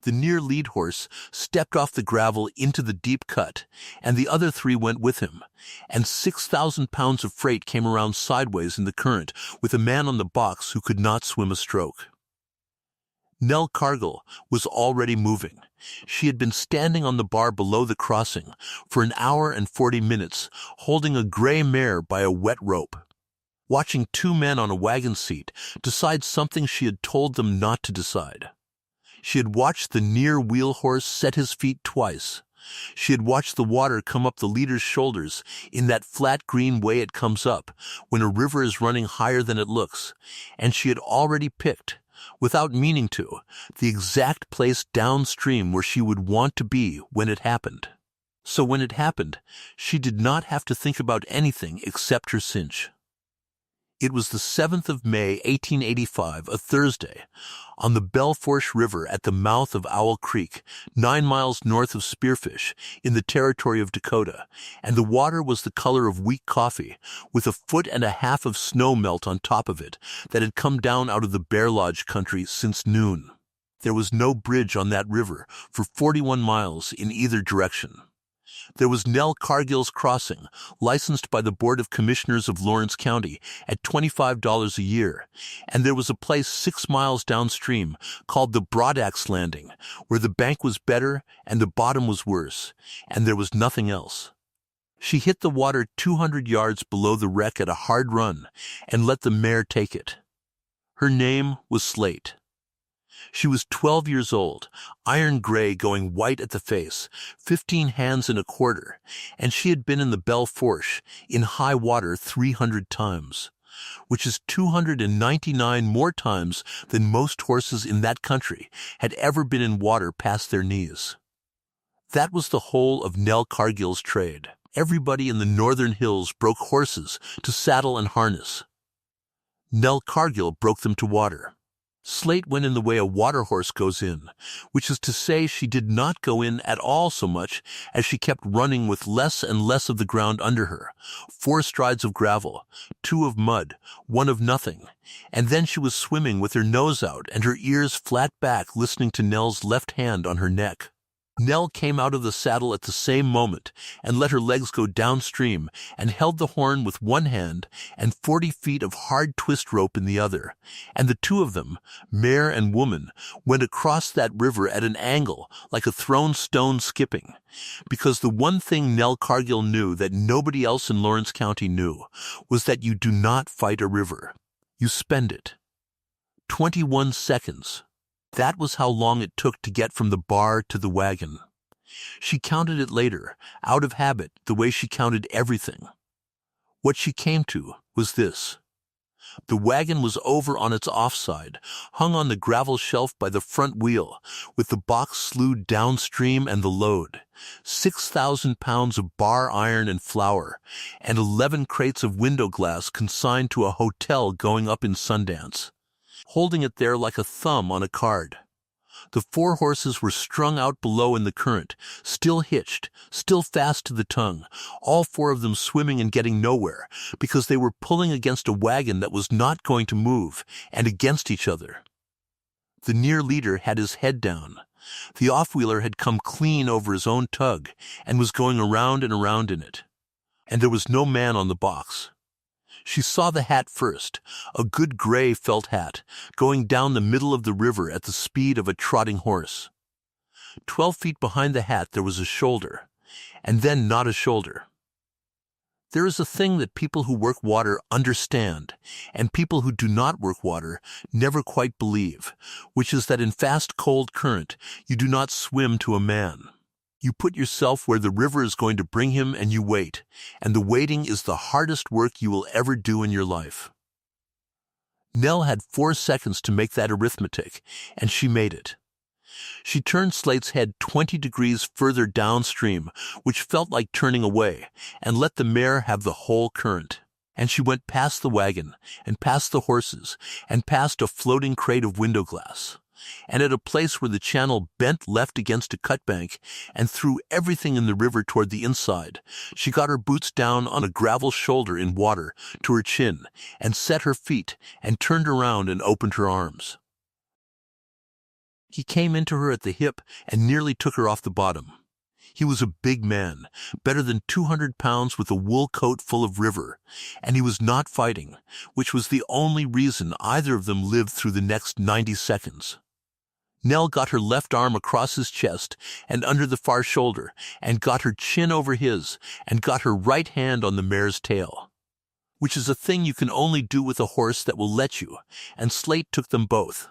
The near lead horse stepped off the gravel into the deep cut, and the other three went with him, and 6,000 pounds of freight came around sideways in the current with a man on the box who could not swim a stroke. Nell Cargill was already moving. She had been standing on the bar below the crossing for an hour and 40 minutes, holding a gray mare by a wet rope, watching two men on a wagon seat decide something she had told them not to decide. She had watched the near wheel horse set his feet twice. She had watched the water come up the leader's shoulders in that flat green way it comes up when a river is running higher than it looks, and she had already picked, without meaning to, the exact place downstream where she would want to be when it happened. So when it happened, she did not have to think about anything except her cinch. It was the 7th of May, 1885, a Thursday, on the Belle Fourche River at the mouth of Owl Creek, 9 miles north of Spearfish, in the Territory of Dakota, and the water was the color of weak coffee, with 1.5 feet of snow melt on top of it that had come down out of the Bear Lodge country since noon. There was no bridge on that river for 41 miles in either direction. There was Nell Cargill's Crossing, licensed by the Board of Commissioners of Lawrence County at $25 a year, and there was a place 6 miles downstream called the Broadaxe Landing, where the bank was better and the bottom was worse, and there was nothing else. She hit the water 200 yards below the wreck at a hard run and let the mare take it. Her name was Slate. She was 12 years old, iron gray going white at the face, 15 hands and a quarter, and she had been in the Belle Fourche in high water 300 times, which is 299 more times than most horses in that country had ever been in water past their knees. That was the whole of Nell Cargill's trade. Everybody in the northern hills broke horses to saddle and harness. Nell Cargill broke them to water. Slate went in the way a water horse goes in, which is to say she did not go in at all so much as she kept running with less and less of the ground under her, 4 strides of gravel, 2 of mud, 1 of nothing, and then she was swimming with her nose out and her ears flat back listening to Nell's left hand on her neck. Nell came out of the saddle at the same moment and let her legs go downstream and held the horn with one hand and 40 feet of hard twist rope in the other, and the two of them, mare and woman, went across that river at an angle like a thrown stone skipping, because the one thing Nell Cargill knew that nobody else in Lawrence County knew was that you do not fight a river. You spend it. 21 seconds. That was how long it took to get from the bar to the wagon. She counted it later, out of habit, the way she counted everything. What she came to was this. The wagon was over on its offside, hung on the gravel shelf by the front wheel, with the box slewed downstream and the load, 6,000 pounds of bar iron and flour, and 11 crates of window glass consigned to a hotel going up in Sundance, holding it there like a thumb on a card. The 4 horses were strung out below in the current, still hitched, still fast to the tongue, all 4 of them swimming and getting nowhere, because they were pulling against a wagon that was not going to move, and against each other. The near leader had his head down. The off-wheeler had come clean over his own tug, and was going around and around in it. And there was no man on the box. She saw the hat first, a good gray felt hat, going down the middle of the river at the speed of a trotting horse. 12 feet behind the hat there was a shoulder, and then not a shoulder. There is a thing that people who work water understand, and people who do not work water never quite believe, which is that in fast cold current you do not swim to a man. You put yourself where the river is going to bring him and you wait, and the waiting is the hardest work you will ever do in your life. Nell had 4 seconds to make that arithmetic, and she made it. She turned Slate's head 20 degrees further downstream, which felt like turning away, and let the mare have the whole current. And she went past the wagon, and past the horses, and past a floating crate of window glass, and at a place where the channel bent left against a cut bank, and threw everything in the river toward the inside. She got her boots down on a gravel shoulder in water to her chin, and set her feet, and turned around and opened her arms. He came into her at the hip and nearly took her off the bottom. He was a big man, better than 200 pounds with a wool coat full of river, and he was not fighting, which was the only reason either of them lived through the next 90 seconds. Nell got her left arm across his chest and under the far shoulder, and got her chin over his, and got her right hand on the mare's tail, which is a thing you can only do with a horse that will let you, and Slate took them both.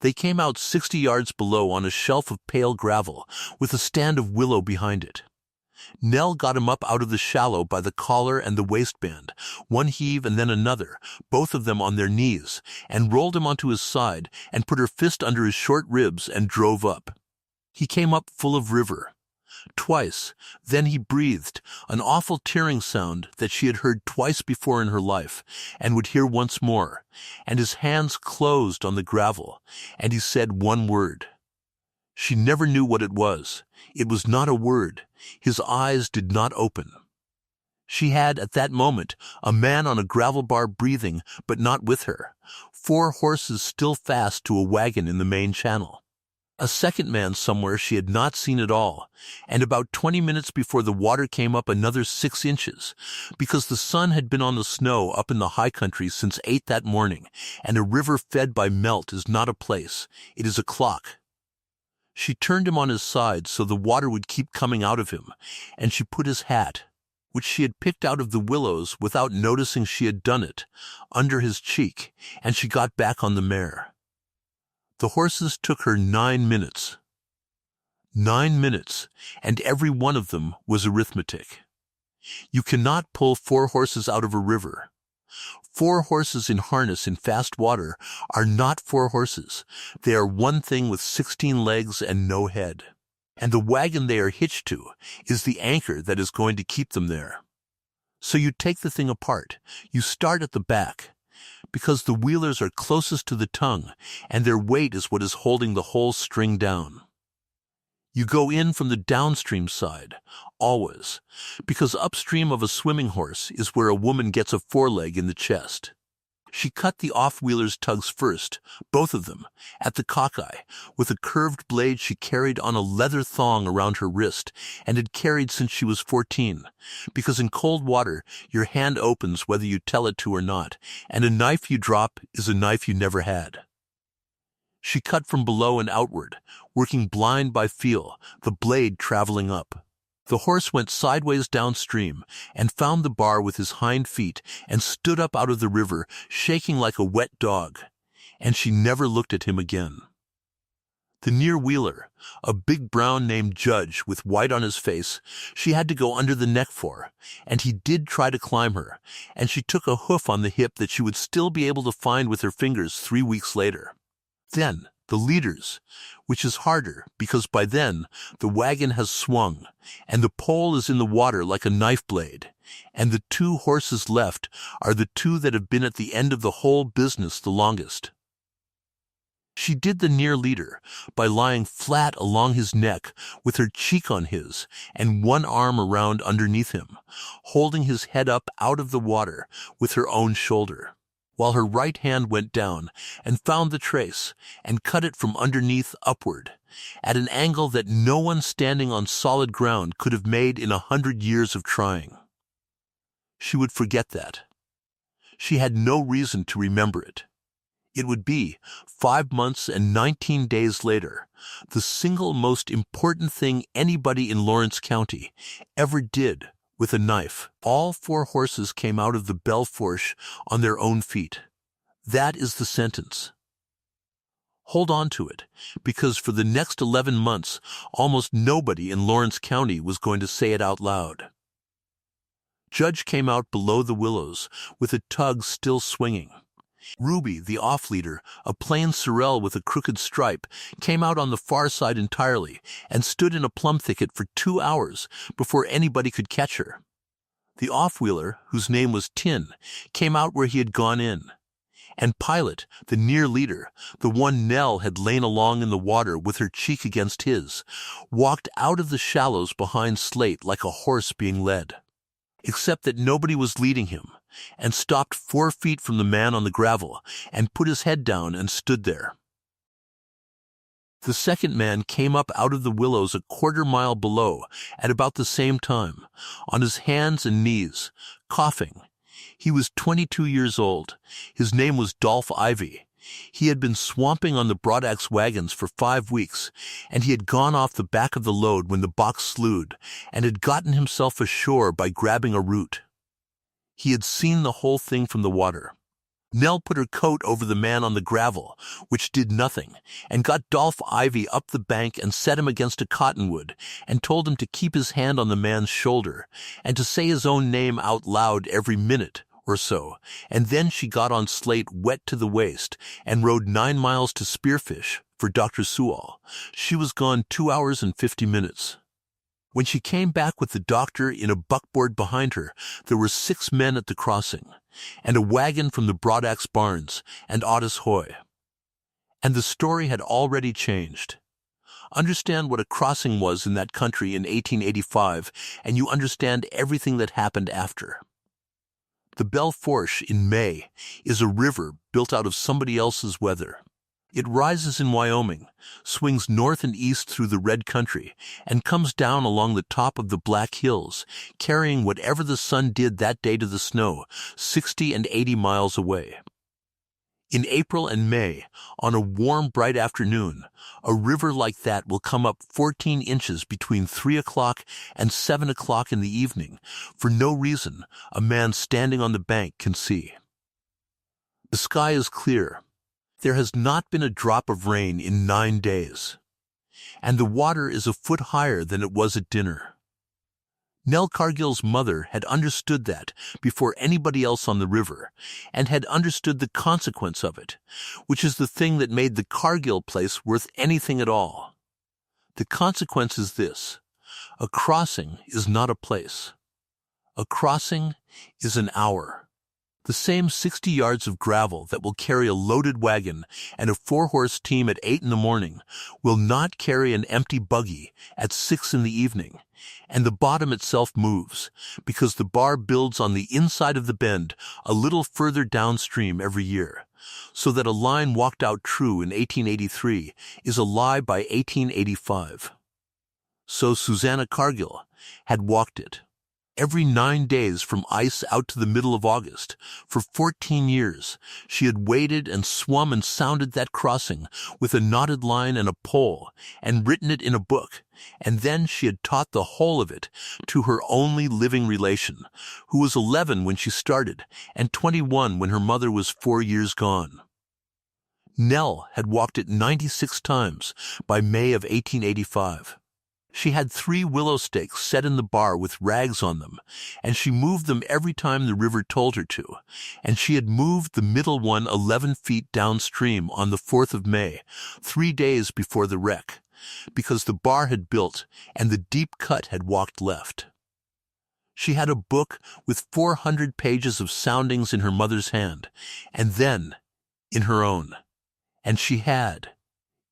They came out 60 yards below on a shelf of pale gravel, with a stand of willow behind it. Nell got him up out of the shallow by the collar and the waistband, one heave and then another, both of them on their knees, and rolled him onto his side and put her fist under his short ribs and drove up. He came up full of river. Twice, then he breathed, an awful tearing sound that she had heard twice before in her life, and would hear once more, and his hands closed on the gravel, and he said one word. She never knew what it was. It was not a word. His eyes did not open. She had, at that moment, a man on a gravel bar breathing, but not with her, 4 horses still fast to a wagon in the main channel. A second man somewhere she had not seen at all, and about 20 minutes before the water came up another 6 inches, because the sun had been on the snow up in the high country since 8 that morning, and a river fed by melt is not a place, it is a clock. She turned him on his side so the water would keep coming out of him, and she put his hat, which she had picked out of the willows without noticing she had done it, under his cheek, and she got back on the mare. The horses took her 9 minutes. 9 minutes, and every one of them was arithmetic. You cannot pull 4 horses out of a river. 4 horses in harness in fast water are not 4 horses. They are one thing with 16 legs and no head. And the wagon they are hitched to is the anchor that is going to keep them there. So you take the thing apart. You start at the back, because the wheelers are closest to the tongue, and their weight is what is holding the whole string down. You go in from the downstream side, always, because upstream of a swimming horse is where a woman gets a foreleg in the chest. She cut the off-wheeler's tugs first, both of them, at the cockeye, with a curved blade she carried on a leather thong around her wrist, and had carried since she was 14, because in cold water your hand opens whether you tell it to or not, and a knife you drop is a knife you never had. She cut from below and outward, working blind by feel, the blade traveling up. The horse went sideways downstream and found the bar with his hind feet and stood up out of the river, shaking like a wet dog, and she never looked at him again. The near wheeler, a big brown named Judge with white on his face, she had to go under the neck for, and he did try to climb her, and she took a hoof on the hip that she would still be able to find with her fingers 3 weeks later. Then, the leaders, which is harder because by then the wagon has swung, and the pole is in the water like a knife blade, and the 2 horses left are the 2 that have been at the end of the whole business the longest. She did the near leader by lying flat along his neck with her cheek on his and one arm around underneath him, holding his head up out of the water with her own shoulder, while her right hand went down and found the trace and cut it from underneath upward, at an angle that no one standing on solid ground could have made in 100 years of trying. She would forget that. She had no reason to remember it. It would be, 5 months and 19 days later, the single most important thing anybody in Lawrence County ever did with a knife. All 4 horses came out of the Belle Fourche on their own feet. That is the sentence. Hold on to it, because for the next 11 months, almost nobody in Lawrence County was going to say it out loud. Judge came out below the willows, with a tug still swinging. Ruby, the off-leader, a plain sorrel with a crooked stripe, came out on the far side entirely and stood in a plum thicket for 2 hours before anybody could catch her. The off-wheeler, whose name was Tin, came out where he had gone in. And Pilot, the near leader, the one Nell had lain along in the water with her cheek against his, walked out of the shallows behind Slate like a horse being led. Except that nobody was leading him, and stopped 4 feet from the man on the gravel, and put his head down and stood there. The second man came up out of the willows a quarter-mile below at about the same time, on his hands and knees, coughing. He was 22 years old. His name was Dolph Ivy. He had been swamping on the Broadaxe wagons for 5 weeks, and he had gone off the back of the load when the box slewed, and had gotten himself ashore by grabbing a root. He had seen the whole thing from the water. Nell put her coat over the man on the gravel, which did nothing, and got Dolph Ivy up the bank and set him against a cottonwood, and told him to keep his hand on the man's shoulder, and to say his own name out loud every minute or so, and then she got on Slate wet to the waist, and rode 9 miles to Spearfish for Dr. Sewall. She was gone 2 hours and 50 minutes. When she came back with the doctor in a buckboard behind her, there were 6 men at the crossing, and a wagon from the Broadaxe barns, and Otis Hoy. And the story had already changed. Understand what a crossing was in that country in 1885, and you understand everything that happened after. The Belle Fourche in May is a river built out of somebody else's weather. It rises in Wyoming, swings north and east through the red country, and comes down along the top of the Black Hills, carrying whatever the sun did that day to the snow, 60 and 80 miles away. In April and May, on a warm, bright afternoon, a river like that will come up 14 inches between 3 o'clock and 7 o'clock in the evening, for no reason a man standing on the bank can see. The sky is clear. There has not been a drop of rain in 9 days, and the water is a foot higher than it was at dinner. Nell Cargill's mother had understood that before anybody else on the river, and had understood the consequence of it, which is the thing that made the Cargill place worth anything at all. The consequence is this: a crossing is not a place. A crossing is an hour. The same 60 yards of gravel that will carry a loaded wagon and a 4-horse team at 8 in the morning will not carry an empty buggy at 6 in the evening, and the bottom itself moves, because the bar builds on the inside of the bend a little further downstream every year, so that a line walked out true in 1883 is a lie by 1885. So Susanna Cargill had walked it. Every 9 days from ice out to the middle of August, for 14 years, she had waded and swum and sounded that crossing with a knotted line and a pole, and written it in a book, and then she had taught the whole of it to her only living relation, who was 11 when she started, and 21 when her mother was 4 years gone. Nell had walked it 96 times by May of 1885. She had 3 willow stakes set in the bar with rags on them, and she moved them every time the river told her to, and she had moved the middle one 11 feet downstream on the 4th of May, 3 days before the wreck, because the bar had built and the deep cut had walked left. She had a book with 400 pages of soundings in her mother's hand, and then in her own, and she had,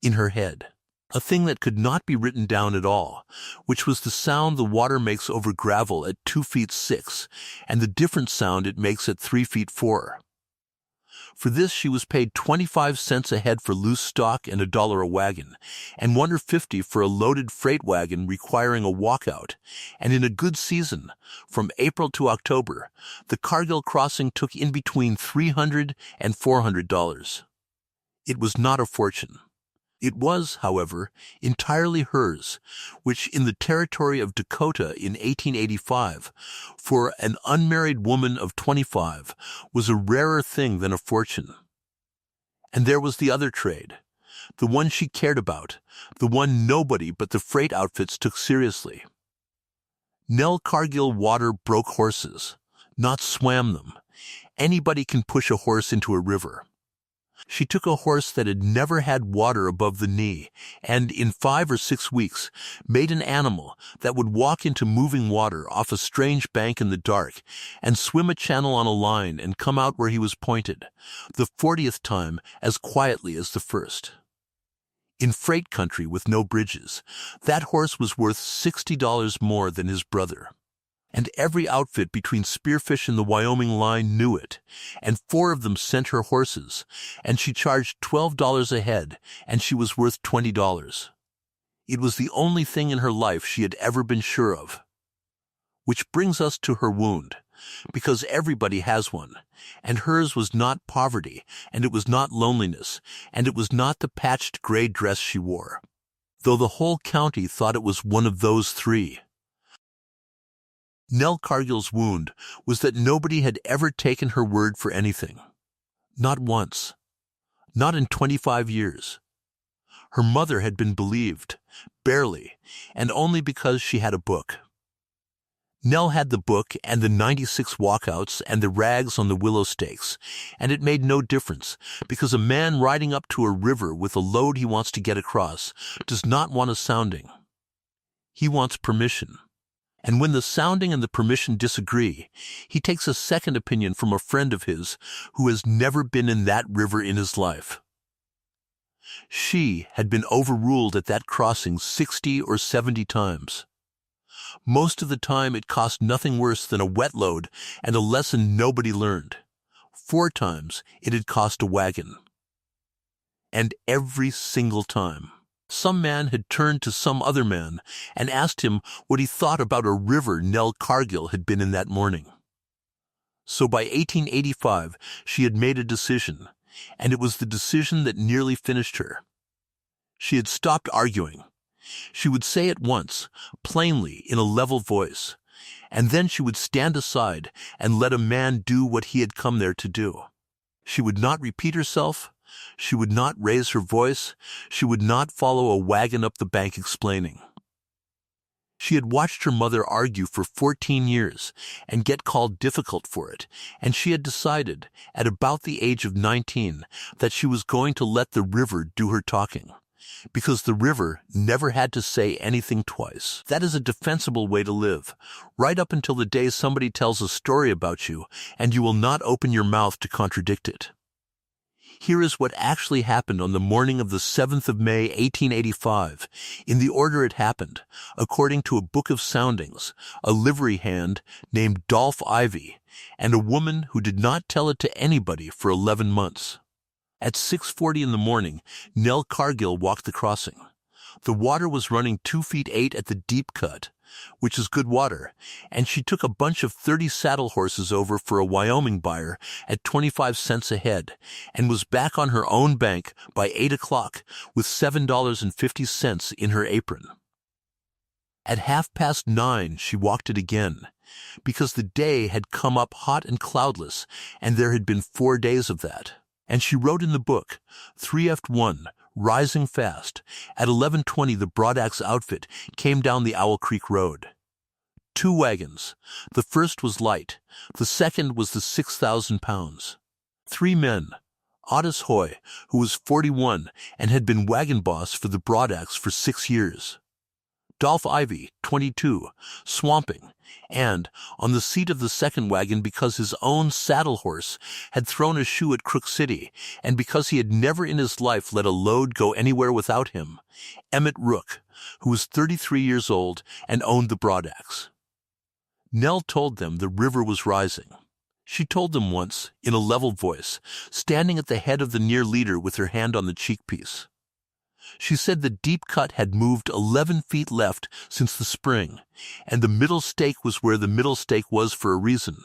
in her head, a thing that could not be written down at all, which was the sound the water makes over gravel at 2 feet 6, and the different sound it makes at 3 feet 4. For this she was paid 25 cents a head for loose stock and $1 a wagon, and $1.50 for a loaded freight wagon requiring a walkout, and in a good season, from April to October, the Cargill crossing took in between $300 and $400. It was not a fortune. It was, however, entirely hers, which in the Territory of Dakota in 1885, for an unmarried woman of 25, was a rarer thing than a fortune. And there was the other trade, the one she cared about, the one nobody but the freight outfits took seriously. Nell Cargill water broke horses, not swam them. Anybody can push a horse into a river. She took a horse that had never had water above the knee, and in 5 or 6 weeks made an animal that would walk into moving water off a strange bank in the dark, and swim a channel on a line and come out where he was pointed, the 40th time as quietly as the first. In freight country with no bridges, that horse was worth $60 more than his brother. and every outfit between Spearfish and the Wyoming line knew it, and 4 of them sent her horses, and she charged $12 a head, and she was worth $20. It was the only thing in her life she had ever been sure of. Which brings us to her wound, because everybody has one, and hers was not poverty, and it was not loneliness, and it was not the patched gray dress she wore, though the whole county thought it was one of those 3. Nell Cargill's wound was that nobody had ever taken her word for anything. Not once. Not in 25 years. Her mother had been believed, barely, and only because she had a book. Nell had the book and the 96 walkouts and the rags on the willow stakes, and it made no difference, because a man riding up to a river with a load he wants to get across does not want a sounding. He wants permission. And when the sounding and the permission disagree, he takes a second opinion from a friend of his who has never been in that river in his life. She had been overruled at that crossing 60 or 70 times. Most of the time it cost nothing worse than a wet load and a lesson nobody learned. 4 times it had cost a wagon. And every single time, some man had turned to some other man and asked him what he thought about a river Nell Cargill had been in that morning. So by 1885 she had made a decision, and it was the decision that nearly finished her. She had stopped arguing. She would say it once, plainly, in a level voice, and then she would stand aside and let a man do what he had come there to do. She would not repeat herself. She would not raise her voice. She would not follow a wagon up the bank explaining. She had watched her mother argue for 14 years and get called difficult for it, and she had decided, at about the age of 19, that she was going to let the river do her talking, because the river never had to say anything twice. That is a defensible way to live, right up until the day somebody tells a story about you, and you will not open your mouth to contradict it. Here is what actually happened on the morning of the 7th of May, 1885, in the order it happened, according to a book of soundings, a livery hand named Dolph Ivy, and a woman who did not tell it to anybody for 11 months. At 6:40 in the morning, Nell Cargill walked the crossing. The water was running 2 feet 8 at the deep cut, which is good water, and she took a bunch of 30 saddle horses over for a Wyoming buyer at 25 cents a head, and was back on her own bank by 8 o'clock with $7.50 in her apron. At 9:30 she walked it again, because the day had come up hot and cloudless, and there had been 4 days of that. And she wrote in the book, 3F1, rising fast. At 11:20 the Broadaxe outfit came down the Owl Creek Road. 2 wagons. The first was light. The second was the 6,000 pounds. 3 men. Otis Hoy, who was 41 and had been wagon boss for the Broadaxe for 6 years. Dolph Ivy, 22, swamping, and on the seat of the second wagon because his own saddle horse had thrown a shoe at Crook City, and because he had never in his life let a load go anywhere without him, Emmett Rook, who was 33 years old and owned the Broadaxe. Nell told them the river was rising. She told them once, in a level voice, standing at the head of the near leader with her hand on the cheekpiece. She said the deep cut had moved 11 feet left since the spring, and the middle stake was where the middle stake was for a reason.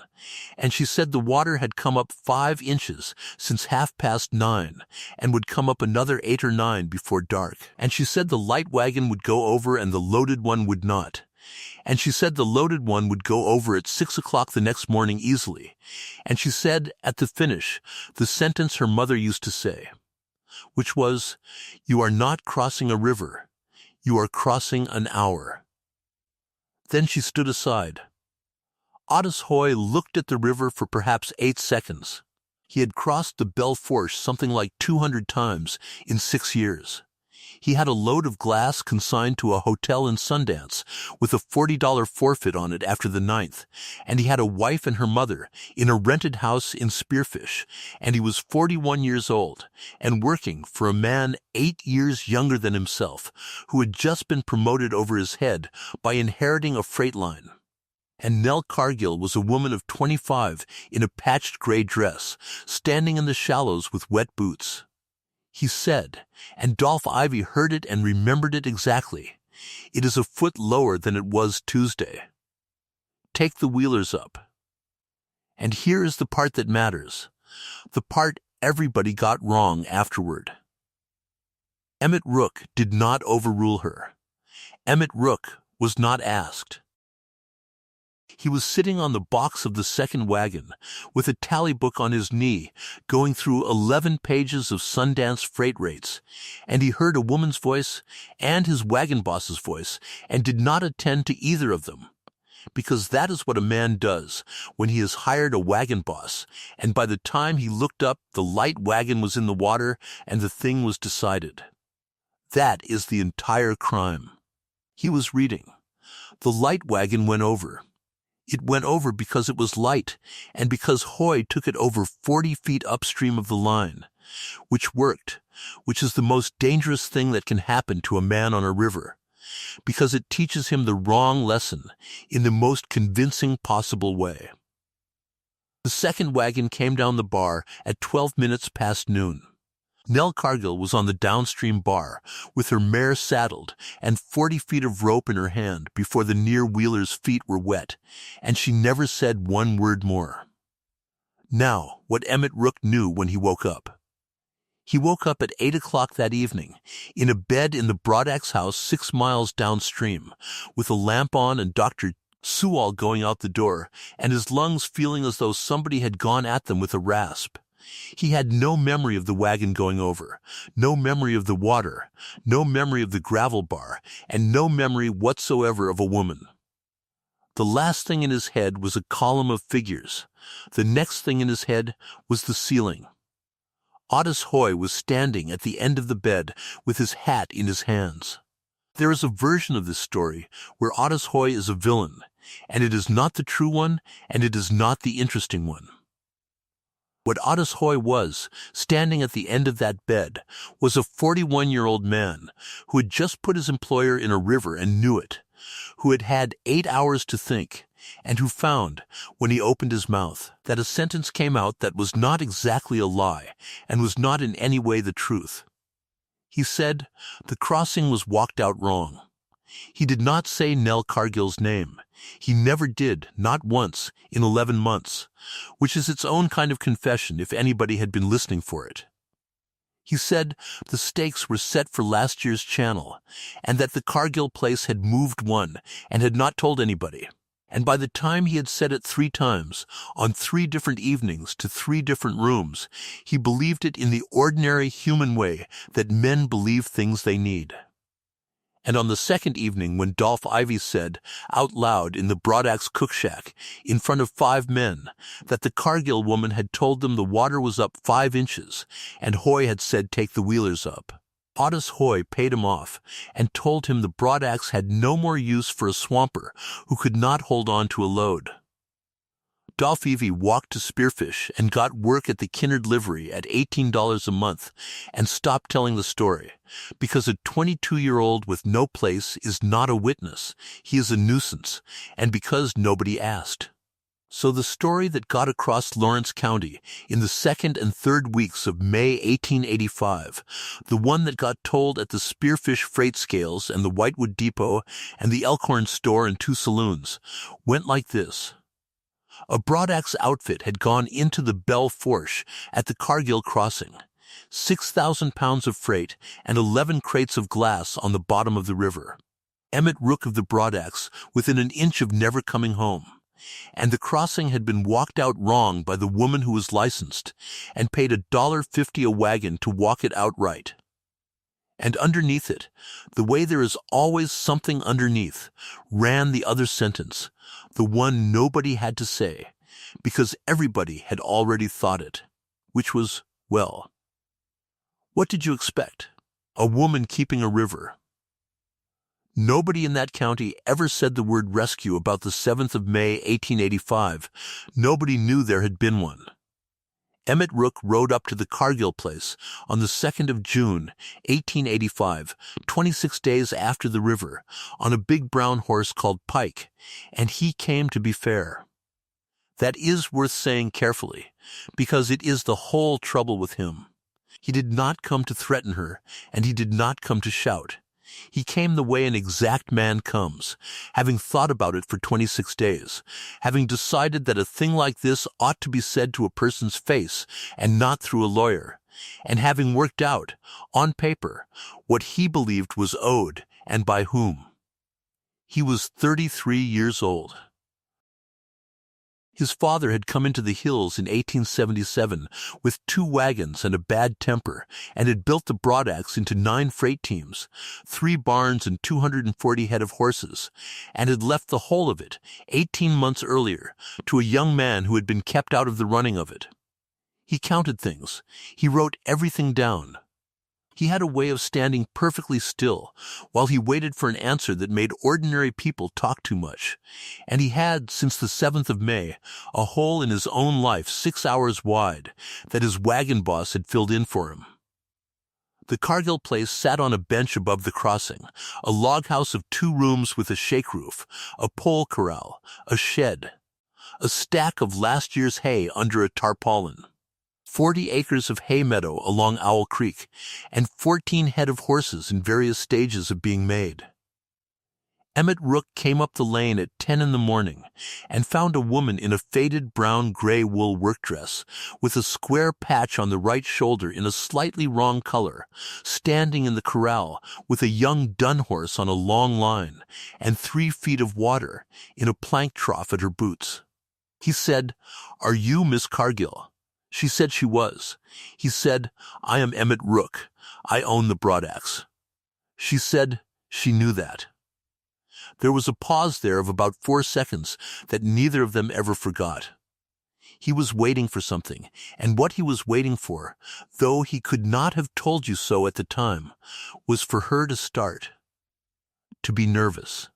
And she said the water had come up 5 inches since 9:30, and would come up another 8 or 9 before dark. And she said the light wagon would go over and the loaded one would not. And she said the loaded one would go over at 6 o'clock the next morning easily. And she said, at the finish, the sentence her mother used to say, which was, "You are not crossing a river, you are crossing an hour." Then she stood aside. Otis Hoy looked at the river for perhaps 8 seconds. He had crossed the Belle Fourche something like 200 times in 6 years. He had a load of glass consigned to a hotel in Sundance with a $40 forfeit on it after the 9th, and he had a wife and her mother in a rented house in Spearfish, and he was 41 years old and working for a man 8 years younger than himself who had just been promoted over his head by inheriting a freight line. And Nell Cargill was a woman of 25 in a patched gray dress, standing in the shallows with wet boots. He said, and Dolph Ivy heard it and remembered it exactly. It is a foot lower than it was Tuesday. Take the wheelers up. And here is the part that matters, the part everybody got wrong afterward. Emmett Rook did not overrule her. Emmett Rook was not asked. He was sitting on the box of the second wagon, with a tally book on his knee, going through 11 pages of Sundance freight rates, and he heard a woman's voice and his wagon boss's voice, and did not attend to either of them, because that is what a man does when he has hired a wagon boss, and by the time he looked up, the light wagon was in the water, and the thing was decided. That is the entire crime. He was reading. The light wagon went over. It went over because it was light, and because Hoy took it over 40 feet upstream of the line, which worked, which is the most dangerous thing that can happen to a man on a river, because it teaches him the wrong lesson in the most convincing possible way. The second wagon came down the bar at 12 minutes past noon. Nell Cargill was on the downstream bar, with her mare saddled and 40 feet of rope in her hand before the near-wheeler's feet were wet, and she never said one word more. Now, what Emmett Rook knew when he woke up. He woke up at 8 o'clock that evening, in a bed in the Broadaxe house 6 miles downstream, with a lamp on and Dr. Sewall going out the door, and his lungs feeling as though somebody had gone at them with a rasp. He had no memory of the wagon going over, no memory of the water, no memory of the gravel bar, and no memory whatsoever of a woman. The last thing in his head was a column of figures. The next thing in his head was the ceiling. Otis Hoy was standing at the end of the bed with his hat in his hands. There is a version of this story where Otis Hoy is a villain, and it is not the true one, and it is not the interesting one. What Otis Hoy was, standing at the end of that bed, was a 41-year-old man who had just put his employer in a river and knew it, who had had 8 hours to think, and who found, when he opened his mouth, that a sentence came out that was not exactly a lie and was not in any way the truth. He said the crossing was walked out wrong. He did not say Nell Cargill's name. He never did, not once, in 11 months, which is its own kind of confession if anybody had been listening for it. He said the stakes were set for last year's channel, and that the Cargill place had moved one and had not told anybody. And by the time he had said it 3 times, on 3 different evenings to 3 different rooms, he believed it in the ordinary human way that men believe things they need. And on the second evening, when Dolph Ivy said, out loud in the Broadaxe cook shack, in front of 5 men, that the Cargill woman had told them the water was up 5 inches, and Hoy had said take the wheelers up, Otis Hoy paid him off and told him the Broadaxe had no more use for a swamper who could not hold on to a load. Dolph Ivy walked to Spearfish and got work at the Kinnard livery at $18 a month and stopped telling the story, because a 22-year-old with no place is not a witness, he is a nuisance, and because nobody asked. So the story that got across Lawrence County in the 2nd and 3rd weeks of May 1885, the one that got told at the Spearfish freight scales and the Whitewood Depot and the Elkhorn store and 2 saloons, went like this. A Broadaxe outfit had gone into the Belle Fourche at the Cargill crossing, 6,000 pounds of freight and 11 crates of glass on the bottom of the river. Emmett Rook of the Broadaxe within an inch of never coming home. And the crossing had been walked out wrong by the woman who was licensed and paid $1.50 a wagon to walk it outright. And underneath it, the way there is always something underneath, ran the other sentence, the one nobody had to say, because everybody had already thought it, which was, well, what did you expect? A woman keeping a river. Nobody in that county ever said the word rescue about the 7th of May, 1885. Nobody knew there had been one. Emmett Rook rode up to the Cargill place on the 2nd of June, 1885, 26 days after the river, on a big brown horse called Pike, and he came to be fair. That is worth saying carefully, because it is the whole trouble with him. He did not come to threaten her, and he did not come to shout. He came the way an exact man comes, having thought about it for 26 days, having decided that a thing like this ought to be said to a person's face and not through a lawyer, and having worked out, on paper, what he believed was owed and by whom. He was 33 years old. His father had come into the hills in 1877 with 2 wagons and a bad temper, and had built the Broadaxe into 9 freight teams, 3 barns and 240 head of horses, and had left the whole of it, 18 months earlier, to a young man who had been kept out of the running of it. He counted things. He wrote everything down. He had a way of standing perfectly still while he waited for an answer that made ordinary people talk too much, and he had, since the 7th of May, a hole in his own life 6 hours wide that his wagon boss had filled in for him. The Cargill place sat on a bench above the crossing, a log house of 2 rooms with a shake roof, a pole corral, a shed, a stack of last year's hay under a tarpaulin, 40 acres of hay meadow along Owl Creek, and 14 head of horses in various stages of being made. Emmett Rook came up the lane at 10 in the morning and found a woman in a faded brown-gray wool work dress with a square patch on the right shoulder in a slightly wrong color, standing in the corral with a young dun horse on a long line and 3 feet of water in a plank trough at her boots. He said, "Are you Miss Cargill?" She said she was. He said, "I am Emmett Rook. I own the Broadaxe." She said she knew that. There was a pause there of about 4 seconds that neither of them ever forgot. He was waiting for something, and what he was waiting for, though he could not have told you so at the time, was for her to start, to be nervous,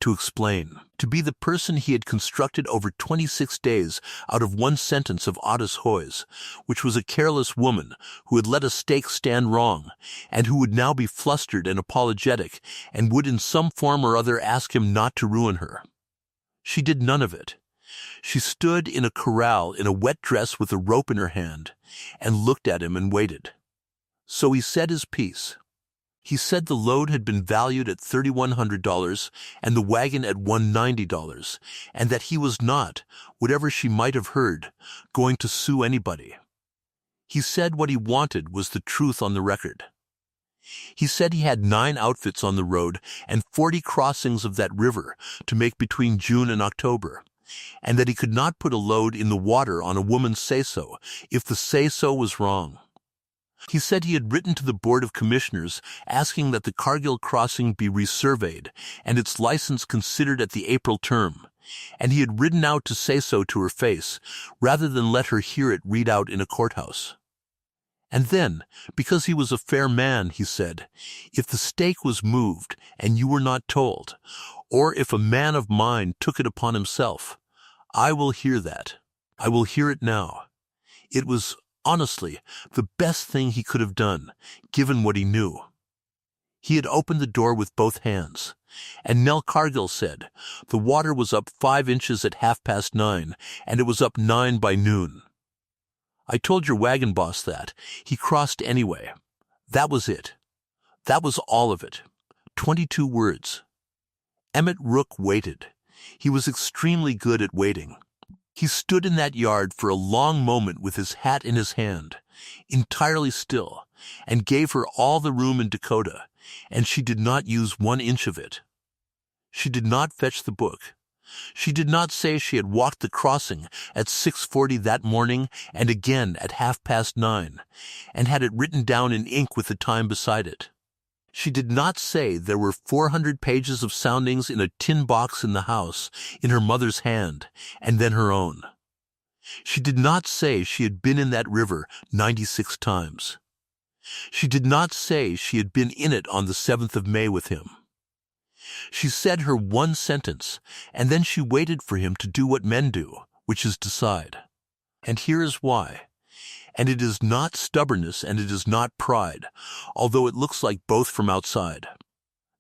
to explain, to be the person he had constructed over 26 days out of one sentence of Ottis Hoy's, which was a careless woman who had let a stake stand wrong, and who would now be flustered and apologetic, and would in some form or other ask him not to ruin her. She did none of it. She stood in a corral in a wet dress with a rope in her hand, and looked at him and waited. So he said his piece. He said the load had been valued at $3,100 and the wagon at $190, and that he was not, whatever she might have heard, going to sue anybody. He said what he wanted was the truth on the record. He said he had 9 outfits on the road and 40 crossings of that river to make between June and October, and that he could not put a load in the water on a woman's say-so if the say-so was wrong. He said he had written to the Board of Commissioners asking that the Cargill crossing be resurveyed and its license considered at the April term, and he had ridden out to say so to her face rather than let her hear it read out in a courthouse. And then, because he was a fair man, he said, if the stake was moved and you were not told, or if a man of mine took it upon himself, I will hear that. I will hear it now. It was honestly, the best thing he could have done, given what he knew. He had opened the door with both hands, and Nell Cargill said, the water was up 5 inches at 9:30, and it was up 9 by noon. I told your wagon boss that. He crossed anyway. That was it. That was all of it. 22 words. Emmett Rook waited. He was extremely good at waiting. He stood in that yard for a long moment with his hat in his hand, entirely still, and gave her all the room in Dakota, and she did not use 1 inch of it. She did not fetch the book. She did not say she had walked the crossing at 6:40 that morning and again at 9:30, and had it written down in ink with the time beside it. She did not say there were 400 pages of soundings in a tin box in the house, in her mother's hand, and then her own. She did not say she had been in that river 96 times. She did not say she had been in it on the 7th of May with him. She said her 1 sentence, and then she waited for him to do what men do, which is decide. And here is why. And it is not stubbornness and it is not pride, although it looks like both from outside.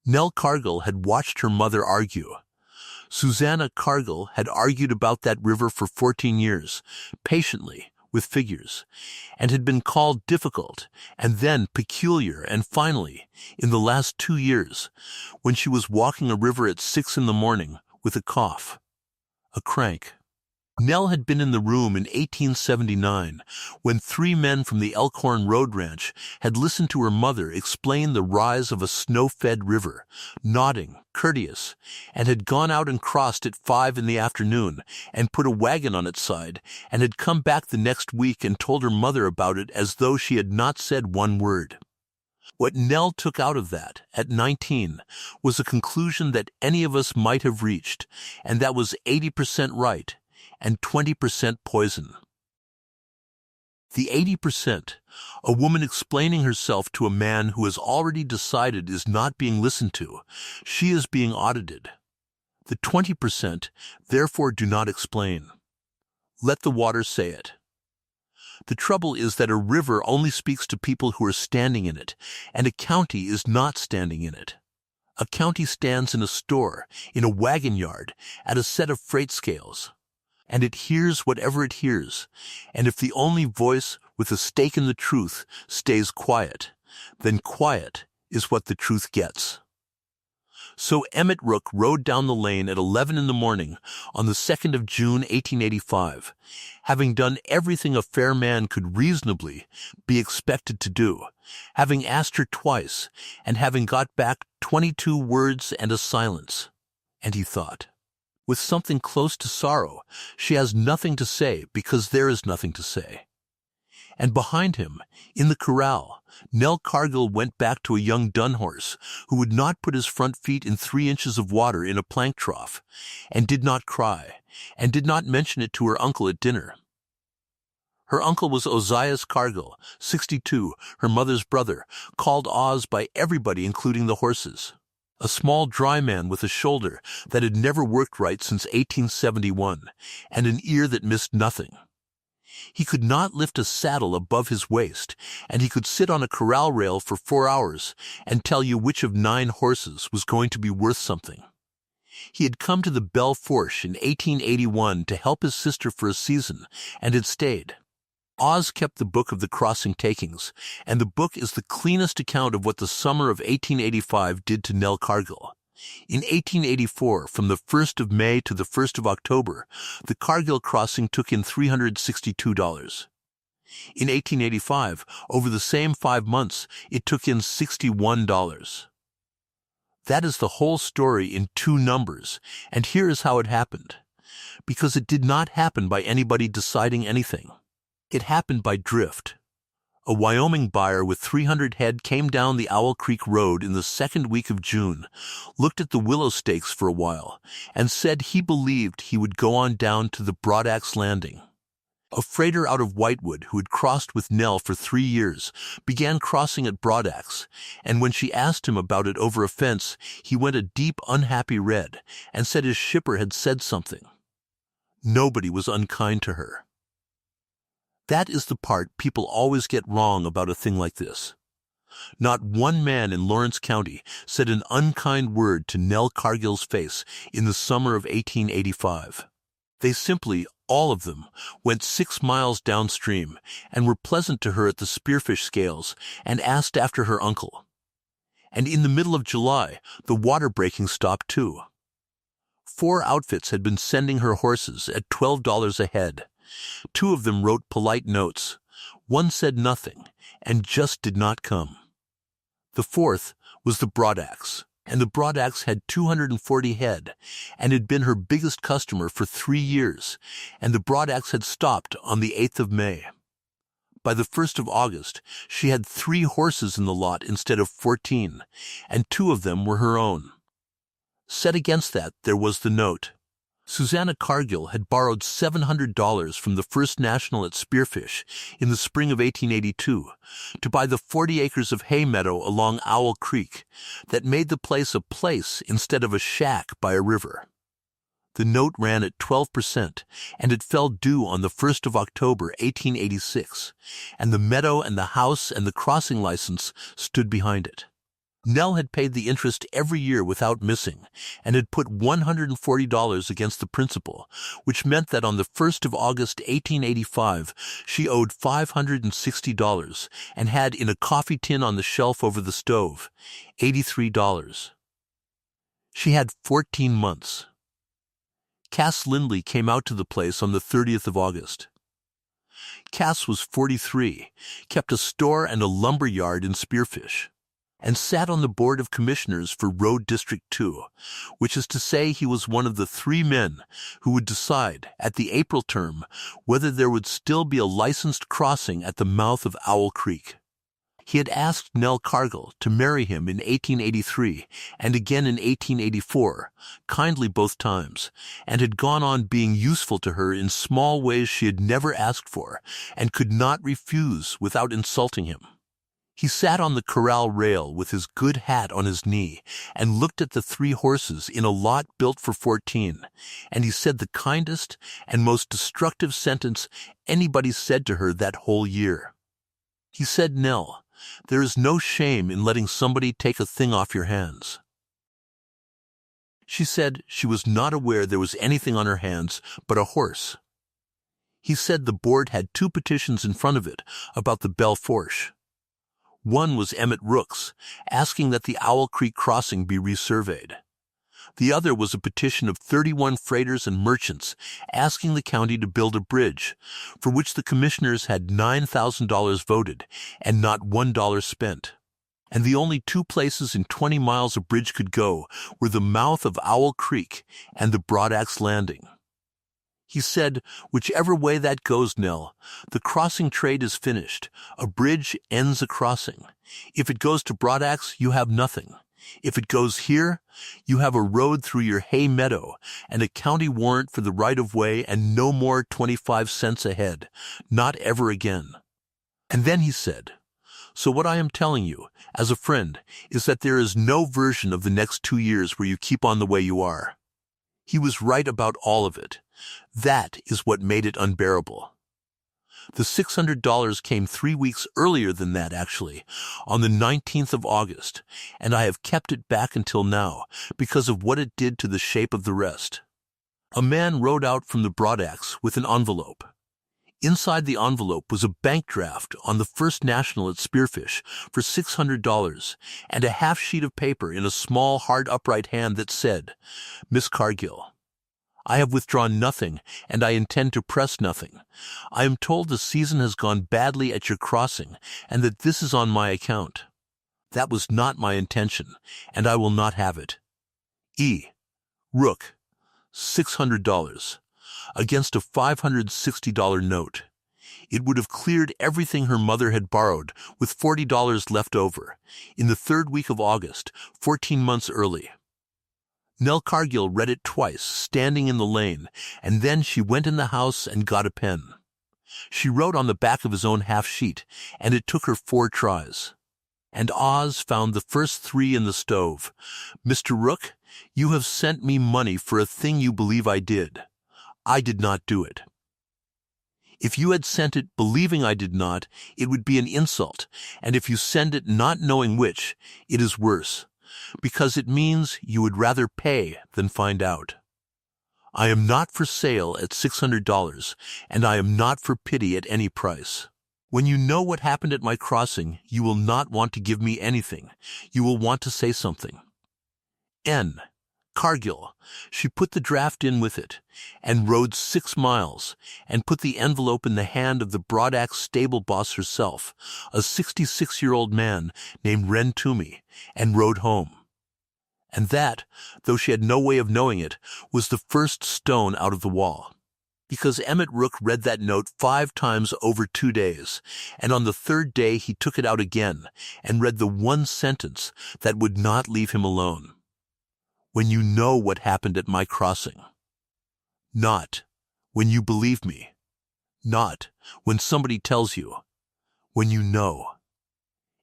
Nell Cargill had watched her mother argue. Susanna Cargill had argued about that river for 14 years, patiently, with figures, and had been called difficult, and then peculiar, and finally, in the last 2 years, when she was walking a river at 6 in the morning, with a cough, a crank. Nell had been in the room in 1879 when 3 men from the Elkhorn Road Ranch had listened to her mother explain the rise of a snow-fed river, nodding, courteous, and had gone out and crossed at 5 in the afternoon and put a wagon on its side and had come back the next week and told her mother about it as though she had not said one word. What Nell took out of that, at 19, was a conclusion that any of us might have reached, and that was 80% right and 20% poison. The 80%, a woman explaining herself to a man who has already decided is not being listened to, she is being audited. The 20%, therefore, do not explain. Let the water say it. The trouble is that a river only speaks to people who are standing in it, and a county is not standing in it. A county stands in a store, in a wagon yard, at a set of freight scales. And it hears whatever it hears, and if the only voice with a stake in the truth stays quiet, then quiet is what the truth gets. So Emmett Rook rode down the lane at 11 in the morning on the 2nd of June, 1885, having done everything a fair man could reasonably be expected to do, having asked her twice, and having got back 22 words and a silence. And he thought, with something close to sorrow, she has nothing to say because there is nothing to say. And behind him, in the corral, Nell Cargill went back to a young dun horse who would not put his front feet in 3 inches of water in a plank trough, and did not cry, and did not mention it to her uncle at dinner. Her uncle was Ozias Cargill, 62, her mother's brother, called Oz by everybody including the horses. A small dry man with a shoulder that had never worked right since 1871, and an ear that missed nothing. He could not lift a saddle above his waist, and he could sit on a corral rail for 4 hours and tell you which of 9 horses was going to be worth something. He had come to the Belle Fourche in 1881 to help his sister for a season, and had stayed. Oz kept the book of the crossing takings, and the book is the cleanest account of what the summer of 1885 did to Nell Cargill. In 1884, from the 1st of May to the 1st of October, the Cargill crossing took in $362. In 1885, over the same 5 months, it took in $61. That is the whole story in 2 numbers, and here is how it happened. Because it did not happen by anybody deciding anything. It happened by drift. A Wyoming buyer with 300 head came down the Owl Creek Road in the 2nd week of June, looked at the willow stakes for a while, and said he believed he would go on down to the Broadaxe landing. A freighter out of Whitewood who had crossed with Nell for 3 years began crossing at Broadaxe, and when she asked him about it over a fence, he went a deep, unhappy red and said his shipper had said something. Nobody was unkind to her. That is the part people always get wrong about a thing like this. Not one man in Lawrence County said an unkind word to Nell Cargill's face in the summer of 1885. They simply, all of them, went 6 miles downstream and were pleasant to her at the spearfish scales and asked after her uncle. And in the middle of July, the water breaking stopped too. 4 outfits had been sending her horses at $12 a head. 2 of them wrote polite notes. 1 said nothing and just did not come. The 4th was the Broadaxe, and the Broadaxe had 240 head and had been her biggest customer for 3 years, and the Broadaxe had stopped on the 8th of May. By the 1st of August, she had 3 horses in the lot instead of 14, and 2 of them were her own. Set against that, there was the note. Susanna Cargill had borrowed $700 from the First National at Spearfish in the spring of 1882 to buy the 40 acres of hay meadow along Owl Creek that made the place a place instead of a shack by a river. The note ran at 12%, and it fell due on the 1st of October, 1886, and the meadow and the house and the crossing license stood behind it. Nell had paid the interest every year without missing, and had put $140 against the principal, which meant that on the 1st of August, 1885, she owed $560 and had in a coffee tin on the shelf over the stove, $83. She had 14 months. Cass Lindley came out to the place on the 30th of August. Cass was 43, kept a store and a lumber yard in Spearfish, and sat on the Board of Commissioners for Road District 2, which is to say he was one of the 3 men who would decide, at the April term, whether there would still be a licensed crossing at the mouth of Owl Creek. He had asked Nell Cargill to marry him in 1883 and again in 1884, kindly both times, and had gone on being useful to her in small ways she had never asked for and could not refuse without insulting him. He sat on the corral rail with his good hat on his knee and looked at the 3 horses in a lot built for 14, and he said the kindest and most destructive sentence anybody said to her that whole year. He said, "Nell, there is no shame in letting somebody take a thing off your hands." She said she was not aware there was anything on her hands but a horse. He said the board had 2 petitions in front of it about the Belle Fourche. One was Emmett Rook's, asking that the Owl Creek crossing be resurveyed. The other was a petition of 31 freighters and merchants asking the county to build a bridge, for which the commissioners had $9,000 voted and not $1 spent. And the only 2 places in 20 miles a bridge could go were the mouth of Owl Creek and the Broadaxe landing. He said, "Whichever way that goes, Nell, the crossing trade is finished. A bridge ends a crossing. If it goes to Broadaxe, you have nothing. If it goes here, you have a road through your hay meadow and a county warrant for the right-of-way and no more 25 cents a head. Not ever again." And then he said, "So what I am telling you, as a friend, is that there is no version of the next 2 years where you keep on the way you are." He was right about all of it. That is what made it unbearable. The $600 came 3 weeks earlier than that, actually, on the 19th of August, and I have kept it back until now because of what it did to the shape of the rest. A man rode out from the Broadaxe with an envelope. Inside the envelope was a bank draft on the First National at Spearfish for $600 and a half sheet of paper in a small, hard, upright hand that said, "Miss Cargill, I have withdrawn nothing, and I intend to press nothing. I am told the season has gone badly at your crossing, and that this is on my account. That was not my intention, and I will not have it. E. Rook, $600, against a $560 note. It would have cleared everything her mother had borrowed, with $40 left over, in the 3rd week of August, 14 months early." Nell Cargill read it twice, standing in the lane, and then she went in the house and got a pen. She wrote on the back of his own half-sheet, and it took her 4 tries. And Oz found the first 3 in the stove. "Mr. Rook, you have sent me money for a thing you believe I did. I did not do it. If you had sent it believing I did not, it would be an insult, and if you send it not knowing which, it is worse, because it means you would rather pay than find out. I am not for sale at $600, and I am not for pity at any price. When you know what happened at my crossing, you will not want to give me anything. You will want to say something. N. Cargill." She put the draft in with it, and rode 6 miles, and put the envelope in the hand of the Broadaxe stable boss herself, a 66-year-old man named Ren Toomey, and rode home. And that, though she had no way of knowing it, was the first stone out of the wall. Because Emmett Rook read that note 5 times over 2 days, and on the 3rd day he took it out again, and read the one sentence that would not leave him alone. "When you know what happened at my crossing. Not when you believe me. Not when somebody tells you. When you know."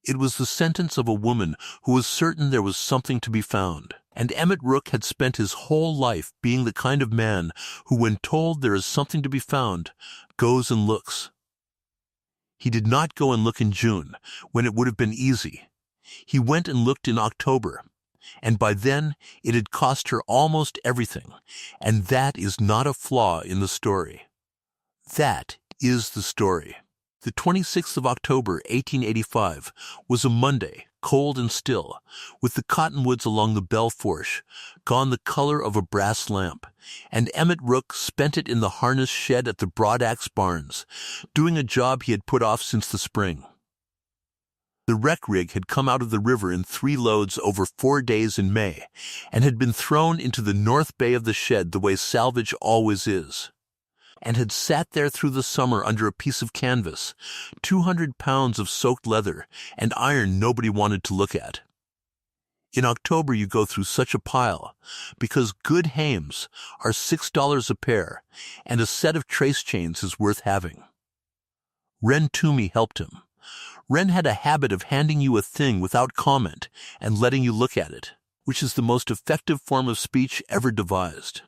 It was the sentence of a woman who was certain there was something to be found. And Emmett Rook had spent his whole life being the kind of man who, when told there is something to be found, goes and looks. He did not go and look in June, when it would have been easy. He went and looked in October, and by then it had cost her almost everything, and that is not a flaw in the story. That is the story. The 26th of October, 1885, was a Monday, cold and still, with the cottonwoods along the Belle Fourche gone the color of a brass lamp, and Emmett Rook spent it in the harness shed at the Broadaxe barns, doing a job he had put off since the spring. The wreck rig had come out of the river in 3 loads over 4 days in May, and had been thrown into the north bay of the shed the way salvage always is, and had sat there through the summer under a piece of canvas, 200 pounds of soaked leather, and iron nobody wanted to look at. In October you go through such a pile, because good hames are $6 a pair, and a set of trace chains is worth having. Wren Toomey helped him. Wren had a habit of handing you a thing without comment and letting you look at it, which is the most effective form of speech ever devised.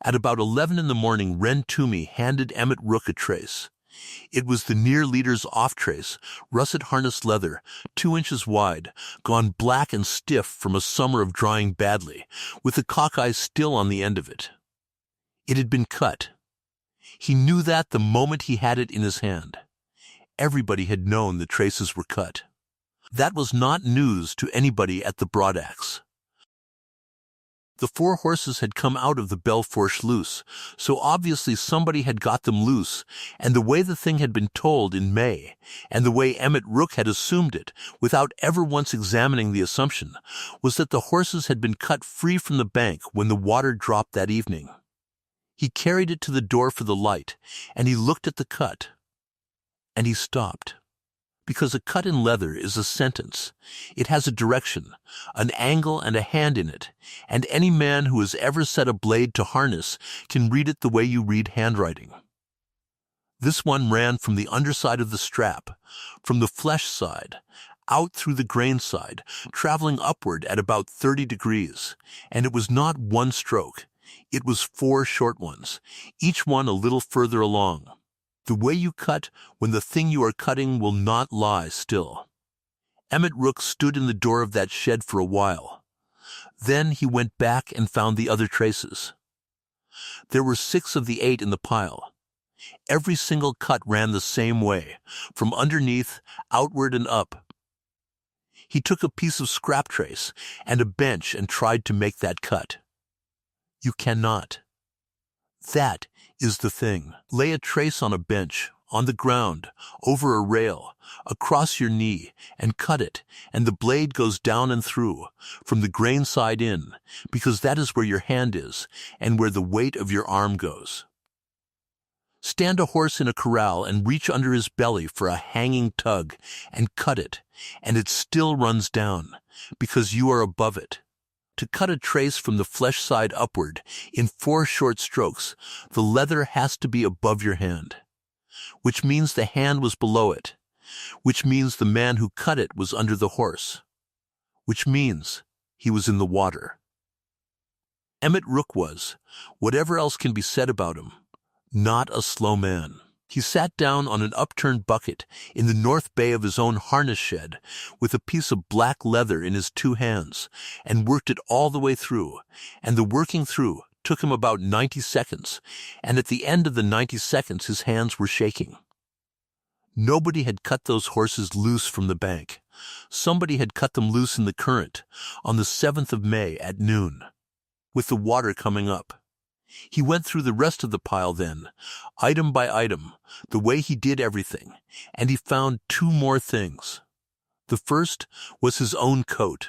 At about 11 in the morning, Wren Toomey handed Emmett Rook a trace. It was the near leader's off-trace, russet harness leather, 2 inches wide, gone black and stiff from a summer of drying badly, with the cockeye still on the end of it. It had been cut. He knew that the moment he had it in his hand. Everybody had known the traces were cut. That was not news to anybody at the Broadaxe. The 4 horses had come out of the Belle Fourche loose, so obviously somebody had got them loose, and the way the thing had been told in May, and the way Emmett Rook had assumed it, without ever once examining the assumption, was that the horses had been cut free from the bank when the water dropped that evening. He carried it to the door for the light, and he looked at the cut. And he stopped. Because a cut in leather is a sentence. It has a direction, an angle and a hand in it, and any man who has ever set a blade to harness can read it the way you read handwriting. This one ran from the underside of the strap, from the flesh side, out through the grain side, traveling upward at about 30 degrees, and it was not one stroke. It was 4 short ones, each one a little further along. The way you cut when the thing you are cutting will not lie still. Emmett Rook stood in the door of that shed for a while. Then he went back and found the other traces. There were 6 of the 8 in the pile. Every single cut ran the same way, from underneath, outward and up. He took a piece of scrap trace and a bench and tried to make that cut. You cannot. That is the thing. Lay a trace on a bench, on the ground, over a rail, across your knee, and cut it, and the blade goes down and through, from the grain side in, because that is where your hand is, and where the weight of your arm goes. Stand a horse in a corral and reach under his belly for a hanging tug, and cut it, and it still runs down, because you are above it. To cut a trace from the flesh side upward in 4 short strokes, the leather has to be above your hand, which means the hand was below it, which means the man who cut it was under the horse, which means he was in the water. Emmett Rook was, whatever else can be said about him, not a slow man. He sat down on an upturned bucket in the north bay of his own harness shed with a piece of black leather in his 2 hands and worked it all the way through, and the working through took him about 90 seconds, and at the end of the 90 seconds his hands were shaking. Nobody had cut those horses loose from the bank. Somebody had cut them loose in the current on the 7th of May at noon, with the water coming up. He went through the rest of the pile then, item by item, the way he did everything, and he found 2 more things. The first was his own coat.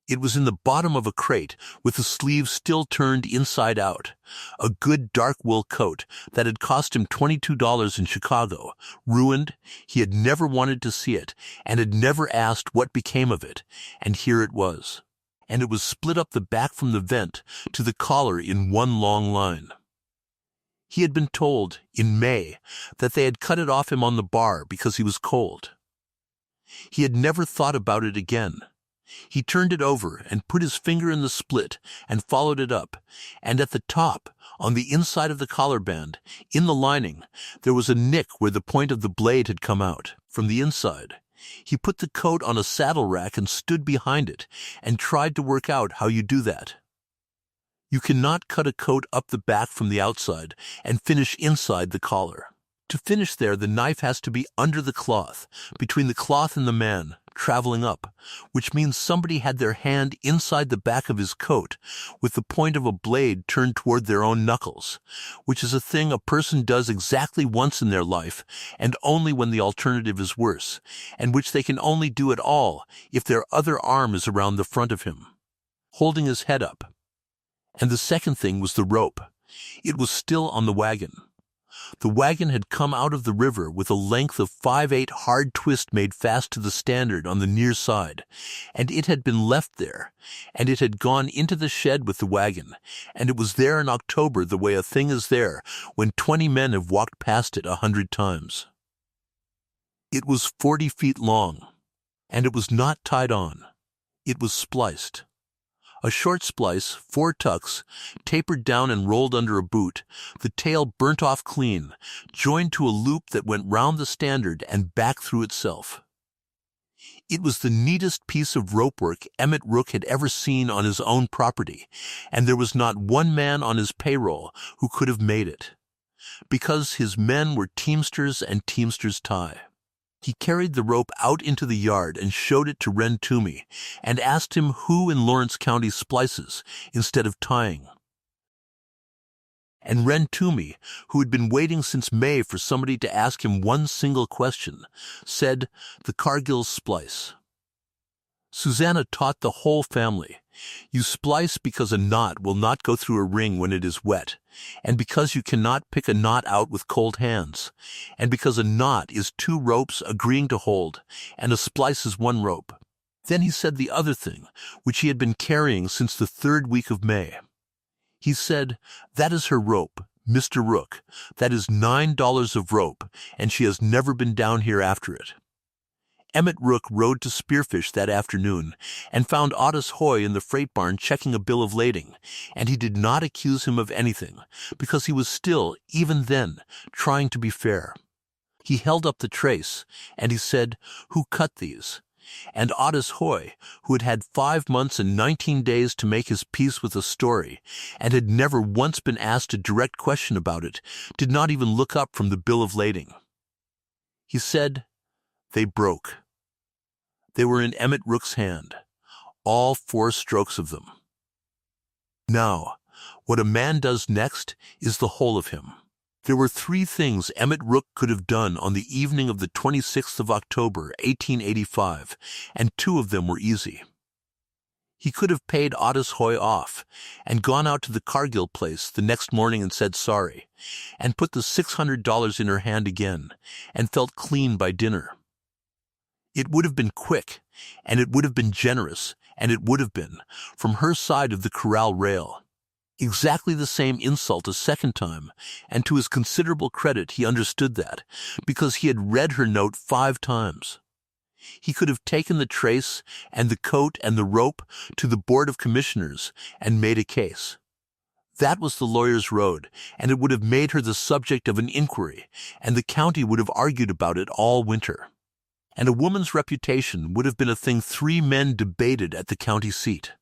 It was in the bottom of a crate with the sleeves still turned inside out, a good dark wool coat that had cost him $22 in Chicago, ruined. He had never wanted to see it and had never asked what became of it, and here it was. And it was split up the back from the vent to the collar in one long line. He had been told, in May, that they had cut it off him on the bar because he was cold. He had never thought about it again. He turned it over and put his finger in the split and followed it up, and at the top, on the inside of the collar band, in the lining, there was a nick where the point of the blade had come out, from the inside. He put the coat on a saddle rack and stood behind it, and tried to work out how you do that. You cannot cut a coat up the back from the outside and finish inside the collar. To finish there, the knife has to be under the cloth, between the cloth and the man, traveling up, which means somebody had their hand inside the back of his coat with the point of a blade turned toward their own knuckles, which is a thing a person does exactly once in their life and only when the alternative is worse, and which they can only do at all if their other arm is around the front of him, holding his head up. And the second thing was the rope. It was still on the wagon. The wagon had come out of the river with a length of 5/8 hard twist made fast to the standard on the near side, and it had been left there, and it had gone into the shed with the wagon, and it was there in October the way a thing is there when 20 men have walked past it 100 times. It was 40 feet long, and it was not tied on. It was spliced. A short splice, 4 tucks, tapered down and rolled under a boot, the tail burnt off clean, joined to a loop that went round the standard and back through itself. It was the neatest piece of rope work Emmett Rook had ever seen on his own property, and there was not one man on his payroll who could have made it, because his men were teamsters and teamsters' tie. He carried the rope out into the yard and showed it to Ren Toomey, and asked him who in Lawrence County splices instead of tying. And Ren Toomey, who had been waiting since May for somebody to ask him one single question, said, "The Cargill splice." Susanna taught the whole family. You splice because a knot will not go through a ring when it is wet, and because you cannot pick a knot out with cold hands, and because a knot is 2 ropes agreeing to hold, and a splice is 1 rope. Then he said the other thing, which he had been carrying since the 3rd week of May. He said, "That is her rope, Mr. Rook. That is $9 of rope, and she has never been down here after it." Emmett Rook rode to Spearfish that afternoon and found Otis Hoy in the freight barn checking a bill of lading, and he did not accuse him of anything, because he was still, even then, trying to be fair. He held up the trace, and he said, "Who cut these?" And Otis Hoy, who had had 5 months and 19 days to make his peace with the story, and had never once been asked a direct question about it, did not even look up from the bill of lading. He said, "They broke." They were in Emmett Rook's hand, all 4 strokes of them. Now, what a man does next is the whole of him. There were 3 things Emmett Rook could have done on the evening of the 26th of October, 1885, and 2 of them were easy. He could have paid Otis Hoy off and gone out to the Cargill place the next morning and said sorry, and put the $600 in her hand again, and felt clean by dinner. It would have been quick, and it would have been generous, and it would have been, from her side of the corral rail, exactly the same insult a second time, and to his considerable credit he understood that, because he had read her note 5 times. He could have taken the trace and the coat and the rope to the Board of Commissioners and made a case. That was the lawyer's road, and it would have made her the subject of an inquiry, and the county would have argued about it all winter. And a woman's reputation would have been a thing 3 men debated at the county seat.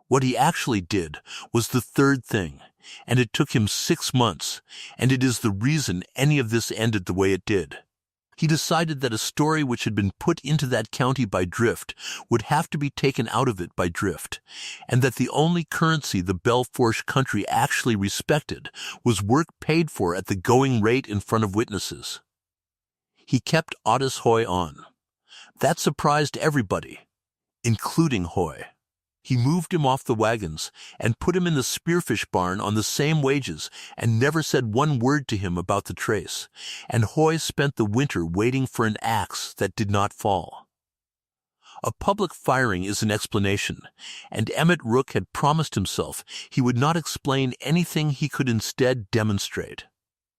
What he actually did was the 3rd thing, and it took him 6 months, and it is the reason any of this ended the way it did. He decided that a story which had been put into that county by drift would have to be taken out of it by drift, and that the only currency the Belle Fourche country actually respected was work paid for at the going rate in front of witnesses. He kept Otis Hoy on. That surprised everybody, including Hoy. He moved him off the wagons and put him in the Spearfish barn on the same wages and never said one word to him about the trace, and Hoy spent the winter waiting for an axe that did not fall. A public firing is an explanation, and Emmett Rook had promised himself he would not explain anything he could instead demonstrate.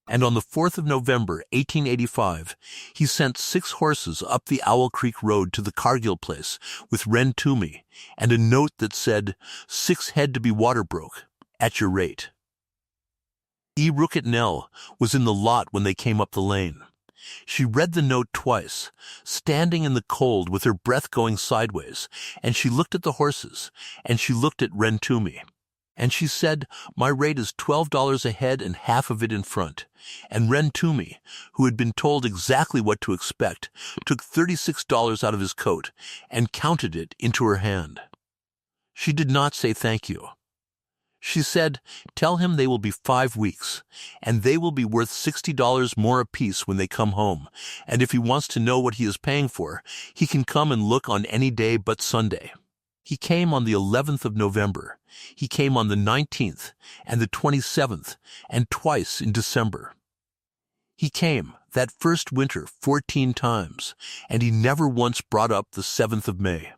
And on the 4th of November, 1885, he sent 6 horses up the Owl Creek Road to the Cargill place with Ren Toomey and a note that said, 6 head to be water broke, at your rate. Rookit Nell was in the lot when they came up the lane. She read the note twice, standing in the cold with her breath going sideways, and she looked at the horses, and she looked at Ren Toomey. And she said, my rate is $12 a head and half of it in front. And Ren Toomey, who had been told exactly what to expect, took $36 out of his coat and counted it into her hand. She did not say thank you. She said, tell him they will be 5 weeks, and they will be worth $60 more apiece when they come home, and if he wants to know what he is paying for, he can come and look on any day but Sunday. He came on the 11th of November. He came on the 19th and the 27th, and twice in December. He came that first winter 14 times, and he never once brought up the 7th of May.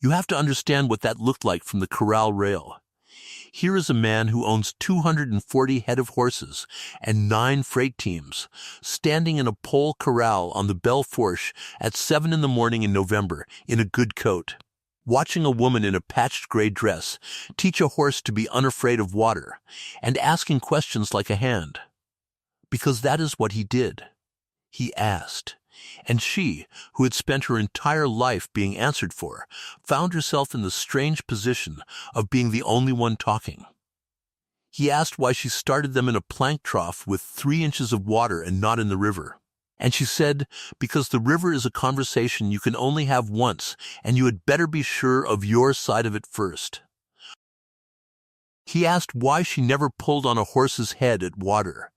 You have to understand what that looked like from the corral rail. Here is a man who owns 240 head of horses and 9 freight teams, standing in a pole corral on the Belle Fourche at 7 in the morning in November in a good coat, watching a woman in a patched gray dress teach a horse to be unafraid of water, and asking questions like a hand. Because that is what he did. He asked. And she, who had spent her entire life being answered for, found herself in the strange position of being the only one talking. He asked why she started them in a plank trough with 3 inches of water and not in the river. And she said, because the river is a conversation you can only have once, and you had better be sure of your side of it first. He asked why she never pulled on a horse's head at water,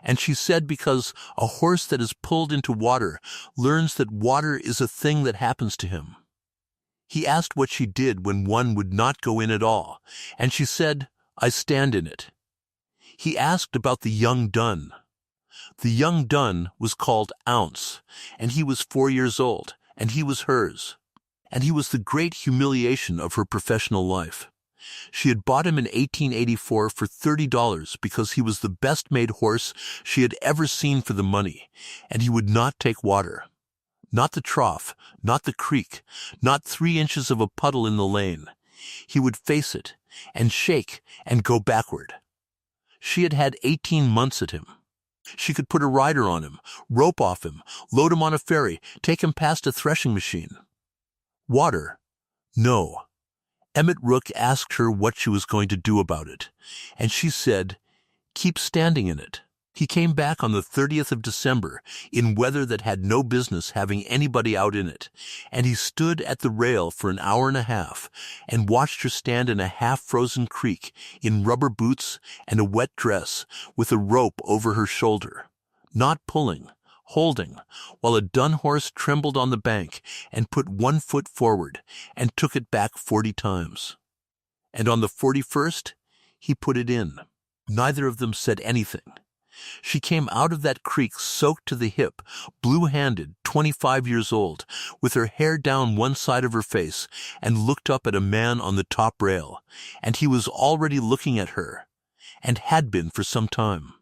and she said because a horse that is pulled into water learns that water is a thing that happens to him. He asked what she did when one would not go in at all, and she said, I stand in it. He asked about the young dun. The young dun was called Ounce, and he was 4 years old, and he was hers, and he was the great humiliation of her professional life. She had bought him in 1884 for $30 because he was the best-made horse she had ever seen for the money, and he would not take water. Not the trough, not the creek, not 3 inches of a puddle in the lane. He would face it, and shake, and go backward. She had had 18 months at him. She could put a rider on him, rope off him, load him on a ferry, take him past a threshing machine. Water? No. Emmett Rook asked her what she was going to do about it, and she said, keep standing in it. He came back on the 30th of December in weather that had no business having anybody out in it, and he stood at the rail for an hour and a half and watched her stand in a half-frozen creek in rubber boots and a wet dress with a rope over her shoulder, not pulling, holding, while a dun horse trembled on the bank and put 1 foot forward and took it back 40 times. And on the 41st, he put it in. Neither of them said anything. She came out of that creek soaked to the hip, blue-handed, 25 years old, with her hair down one side of her face, and looked up at a man on the top rail, and he was already looking at her, and had been for some time.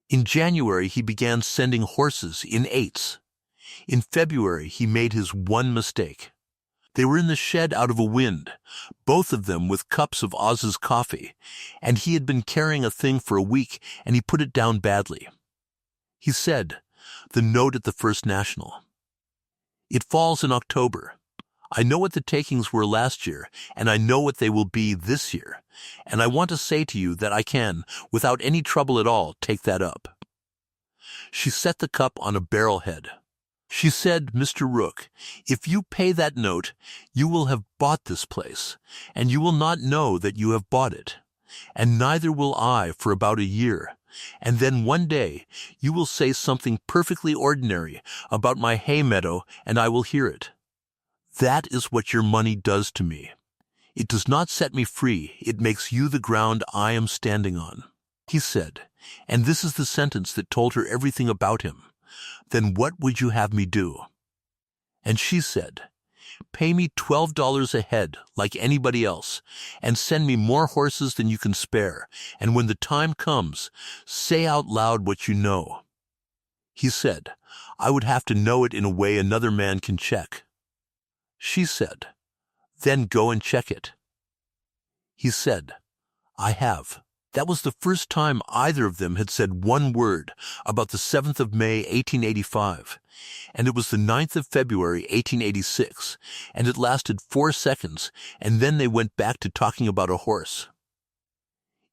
In January, he began sending horses in 8s. In February, he made his one mistake. They were in the shed out of a wind, both of them with cups of Oz's coffee, and he had been carrying a thing for a week, and he put it down badly. He said, the note at the First National. It falls in October. I know what the takings were last year, and I know what they will be this year, and I want to say to you that I can, without any trouble at all, take that up. She set the cup on a barrelhead. She said, Mr. Rook, if you pay that note, you will have bought this place, and you will not know that you have bought it, and neither will I for about a year, and then one day you will say something perfectly ordinary about my hay meadow, and I will hear it. That is what your money does to me. It does not set me free, it makes you the ground I am standing on. He said, and this is the sentence that told her everything about him. Then what would you have me do? And she said, Pay me $12 a head, like anybody else, and send me more horses than you can spare, and when the time comes, say out loud what you know. He said, I would have to know it in a way another man can check. She said, then go and check it. He said, I have. That was the first time either of them had said one word about the 7th of May, 1885, and it was the 9th of February, 1886, and it lasted 4 seconds, and then they went back to talking about a horse.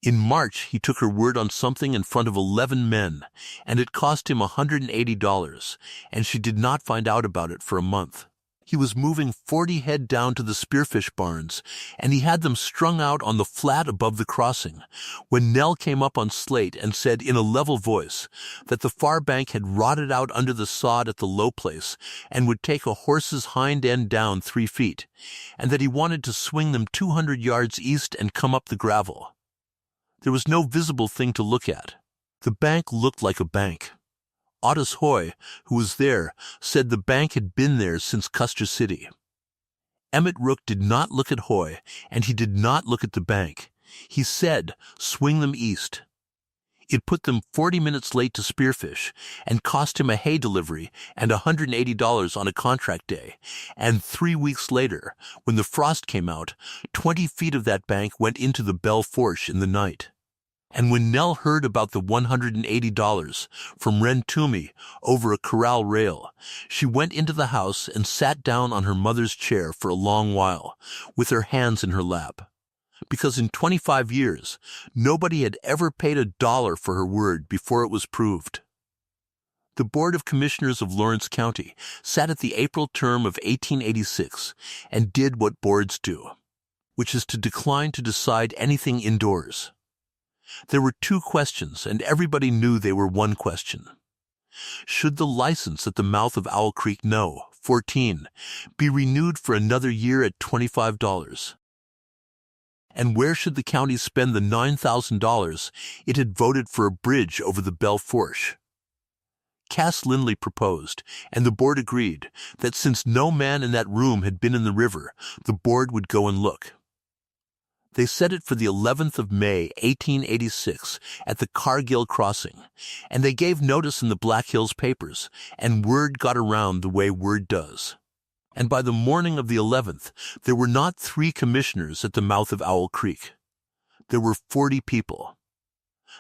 In March, he took her word on something in front of 11 men, and it cost him $180, and she did not find out about it for a month. He was moving 40 head down to the spearfish barns, and he had them strung out on the flat above the crossing, when Nell came up on Slate and said in a level voice that the far bank had rotted out under the sod at the low place and would take a horse's hind end down 3 feet, and that he wanted to swing them 200 yards east and come up the gravel. There was no visible thing to look at. The bank looked like a bank. Otis Hoy, who was there, said the bank had been there since Custer City. Emmett Rook did not look at Hoy, and he did not look at the bank. He said, swing them east. It put them 40 minutes late to spearfish, and cost him a hay delivery and $180 on a contract day, and 3 weeks later, when the frost came out, 20 feet of that bank went into the Belle Fourche in the night. And when Nell heard about the $180 from Ren Toomey over a corral rail, she went into the house and sat down on her mother's chair for a long while, with her hands in her lap. Because in 25 years, nobody had ever paid $1 for her word before it was proved. The Board of Commissioners of Lawrence County sat at the April term of 1886 and did what boards do, which is to decline to decide anything indoors. There were 2 questions, and everybody knew they were one question. Should the license at the mouth of Owl Creek No. 14 be renewed for another year at $25? And where should the county spend the $9,000 it had voted for a bridge over the Belle Fourche? Cass Lindley proposed, and the board agreed, that since no man in that room had been in the river, the board would go and look. They set it for the 11th of May, 1886, at the Cargill crossing, and they gave notice in the Black Hills papers, and word got around the way word does. And by the morning of the 11th, there were not 3 commissioners at the mouth of Owl Creek. There were 40 people.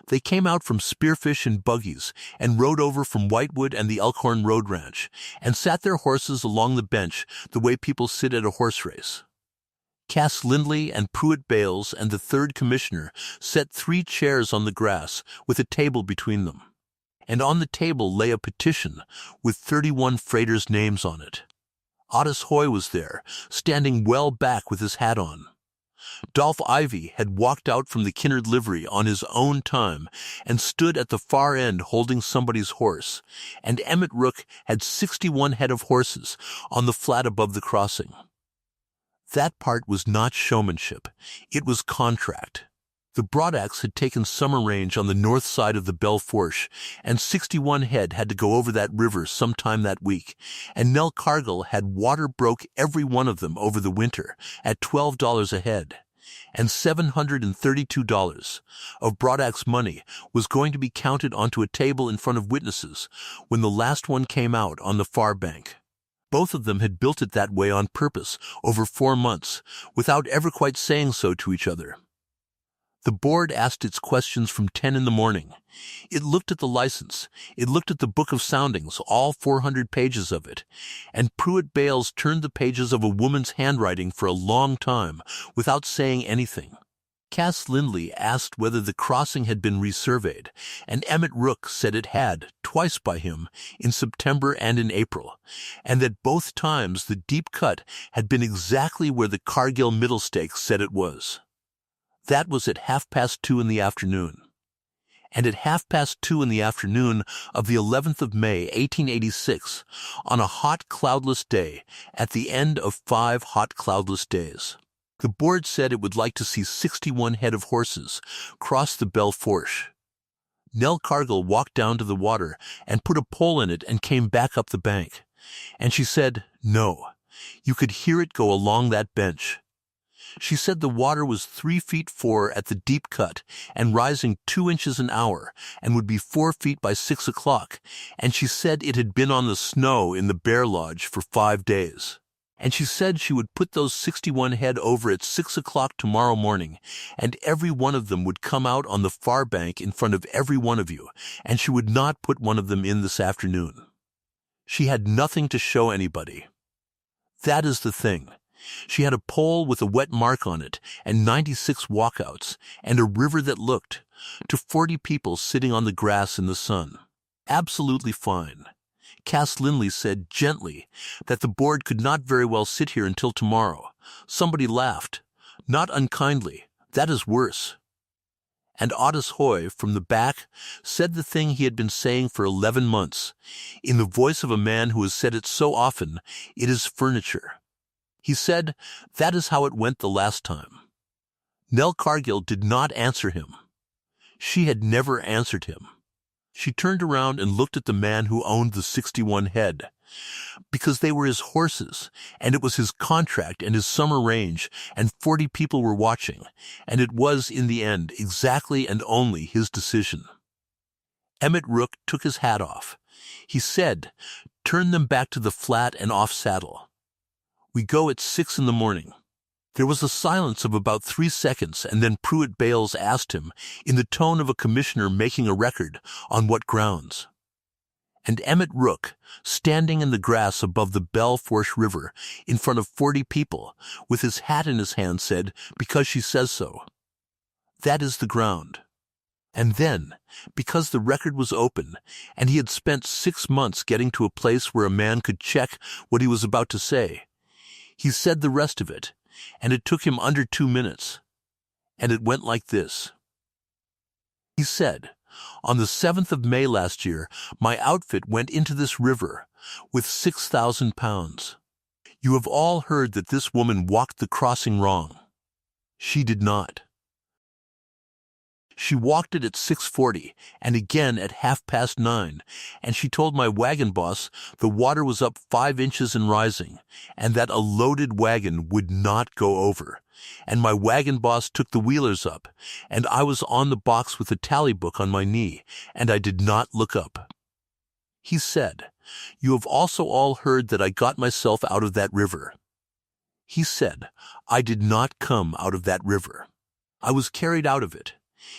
They came out from Spearfish in buggies and rode over from Whitewood and the Elkhorn Road Ranch, and sat their horses along the bench the way people sit at a horse race. Cass Lindley and Pruitt Bales and the 3rd commissioner set 3 chairs on the grass with a table between them. And on the table lay a petition with 31 freighters' names on it. Otis Hoy was there, standing well back with his hat on. Dolph Ivy had walked out from the Kinnard livery on his own time and stood at the far end holding somebody's horse, and Emmett Rook had 61 head of horses on the flat above the crossing. That part was not showmanship, it was contract. The Broadaxe had taken summer range on the north side of the Belle Fourche, and 61 head had to go over that river sometime that week, and Nell Cargill had water broke every one of them over the winter at $12 a head, and $732 of Broadaxe money was going to be counted onto a table in front of witnesses when the last one came out on the far bank. Both of them had built it that way on purpose over 4 months, without ever quite saying so to each other. The board asked its questions from 10 in the morning. It looked at the license. It looked at the book of soundings, all 400 pages of it, and Pruitt Bales turned the pages of a woman's handwriting for a long time without saying anything. Cass Lindley asked whether the crossing had been resurveyed, and Emmett Rook said it had, twice by him, in September and in April, and that both times the deep cut had been exactly where the Cargill middle stakes said it was. That was at 2:30 in the afternoon. And at 2:30 in the afternoon of the 11th of May, 1886, on a hot, cloudless day, at the end of 5 hot, cloudless days, the board said it would like to see 61 head of horses cross the Belle Fourche. Nell Cargill walked down to the water and put a pole in it and came back up the bank. And she said, no, You could hear it go along that bench. She said the water was 3 feet 4 at the deep cut and rising 2 inches an hour and would be 4 feet by 6 o'clock, and she said it had been on the snow in the bear lodge for 5 days. And she said she would put those 61 head over at 6 o'clock tomorrow morning, and every one of them would come out on the far bank in front of every one of you, and she would not put one of them in this afternoon. She had nothing to show anybody. That is the thing. She had a pole with a wet mark on it and 96 walkouts and a river that looked to 40 people sitting on the grass in the sun. Absolutely fine. Cass Lindley said gently that the board could not very well sit here until tomorrow. Somebody laughed. Not unkindly. That is worse. And Otis Hoy, from the back, said the thing he had been saying for 11 months, in the voice of a man who has said it so often, it is furniture. He said, that is how it went the last time. Nell Cargill did not answer him. She had never answered him. She turned around and looked at the man who owned the 61 head, because they were his horses, and it was his contract and his summer range, and 40 people were watching, and it was, in the end, exactly and only his decision. Emmett Rook took his hat off. He said, turn them back to the flat and off saddle. We go at 6 in the morning. There was a silence of about 3 seconds, and then Pruitt Bales asked him, in the tone of a commissioner making a record, on what grounds. And Emmett Rook, standing in the grass above the Belle Fourche River, in front of 40 people, with his hat in his hand, said, because she says so. That is the ground. And then, because the record was open, and he had spent 6 months getting to a place where a man could check what he was about to say, he said the rest of it, and it took him under 2 minutes. And it went like this. He said, on the 7th of May last year, my outfit went into this river with 6,000 pounds. You have all heard that this woman walked the crossing wrong. She did not. She walked it at 6:40 and again at 9:30, and she told my wagon boss the water was up 5 inches and rising, and that a loaded wagon would not go over. And my wagon boss took the wheelers up, and I was on the box with a tally book on my knee, and I did not look up. He said, you have also all heard that I got myself out of that river. He said, I did not come out of that river. I was carried out of it.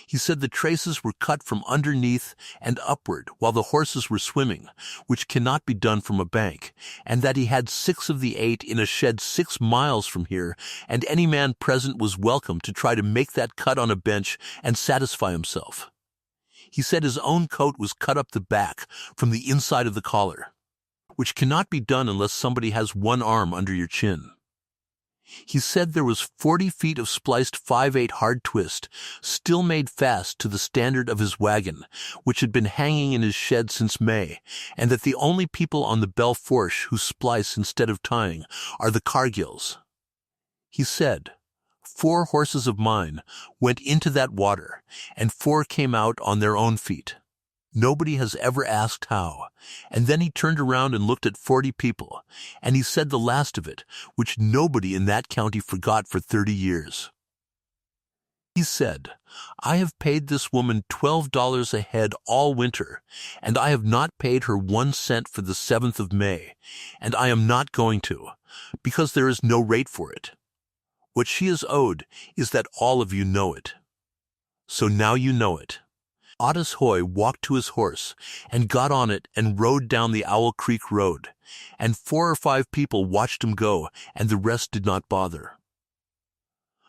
He said the traces were cut from underneath and upward while the horses were swimming, which cannot be done from a bank, and that he had 6 of the 8 in a shed 6 miles from here, and any man present was welcome to try to make that cut on a bench and satisfy himself. He said his own coat was cut up the back from the inside of the collar, which cannot be done unless somebody has one arm under your chin. He said there was 40 feet of spliced 5/8 hard twist, still made fast to the standard of his wagon, which had been hanging in his shed since May, and that the only people on the Belle Fourche who splice instead of tying are the Cargills. He said, 4 horses of mine went into that water, and 4 came out on their own feet. Nobody has ever asked how. And then he turned around and looked at 40 people, and he said the last of it, which nobody in that county forgot for 30 years. He said, I have paid this woman $12 a head all winter, and I have not paid her 1 cent for the 7th of May, and I am not going to, because there is no rate for it. What she is owed is that all of you know it. So now you know it. Otis Hoy walked to his horse and got on it and rode down the Owl Creek Road, and 4 or 5 people watched him go, and the rest did not bother.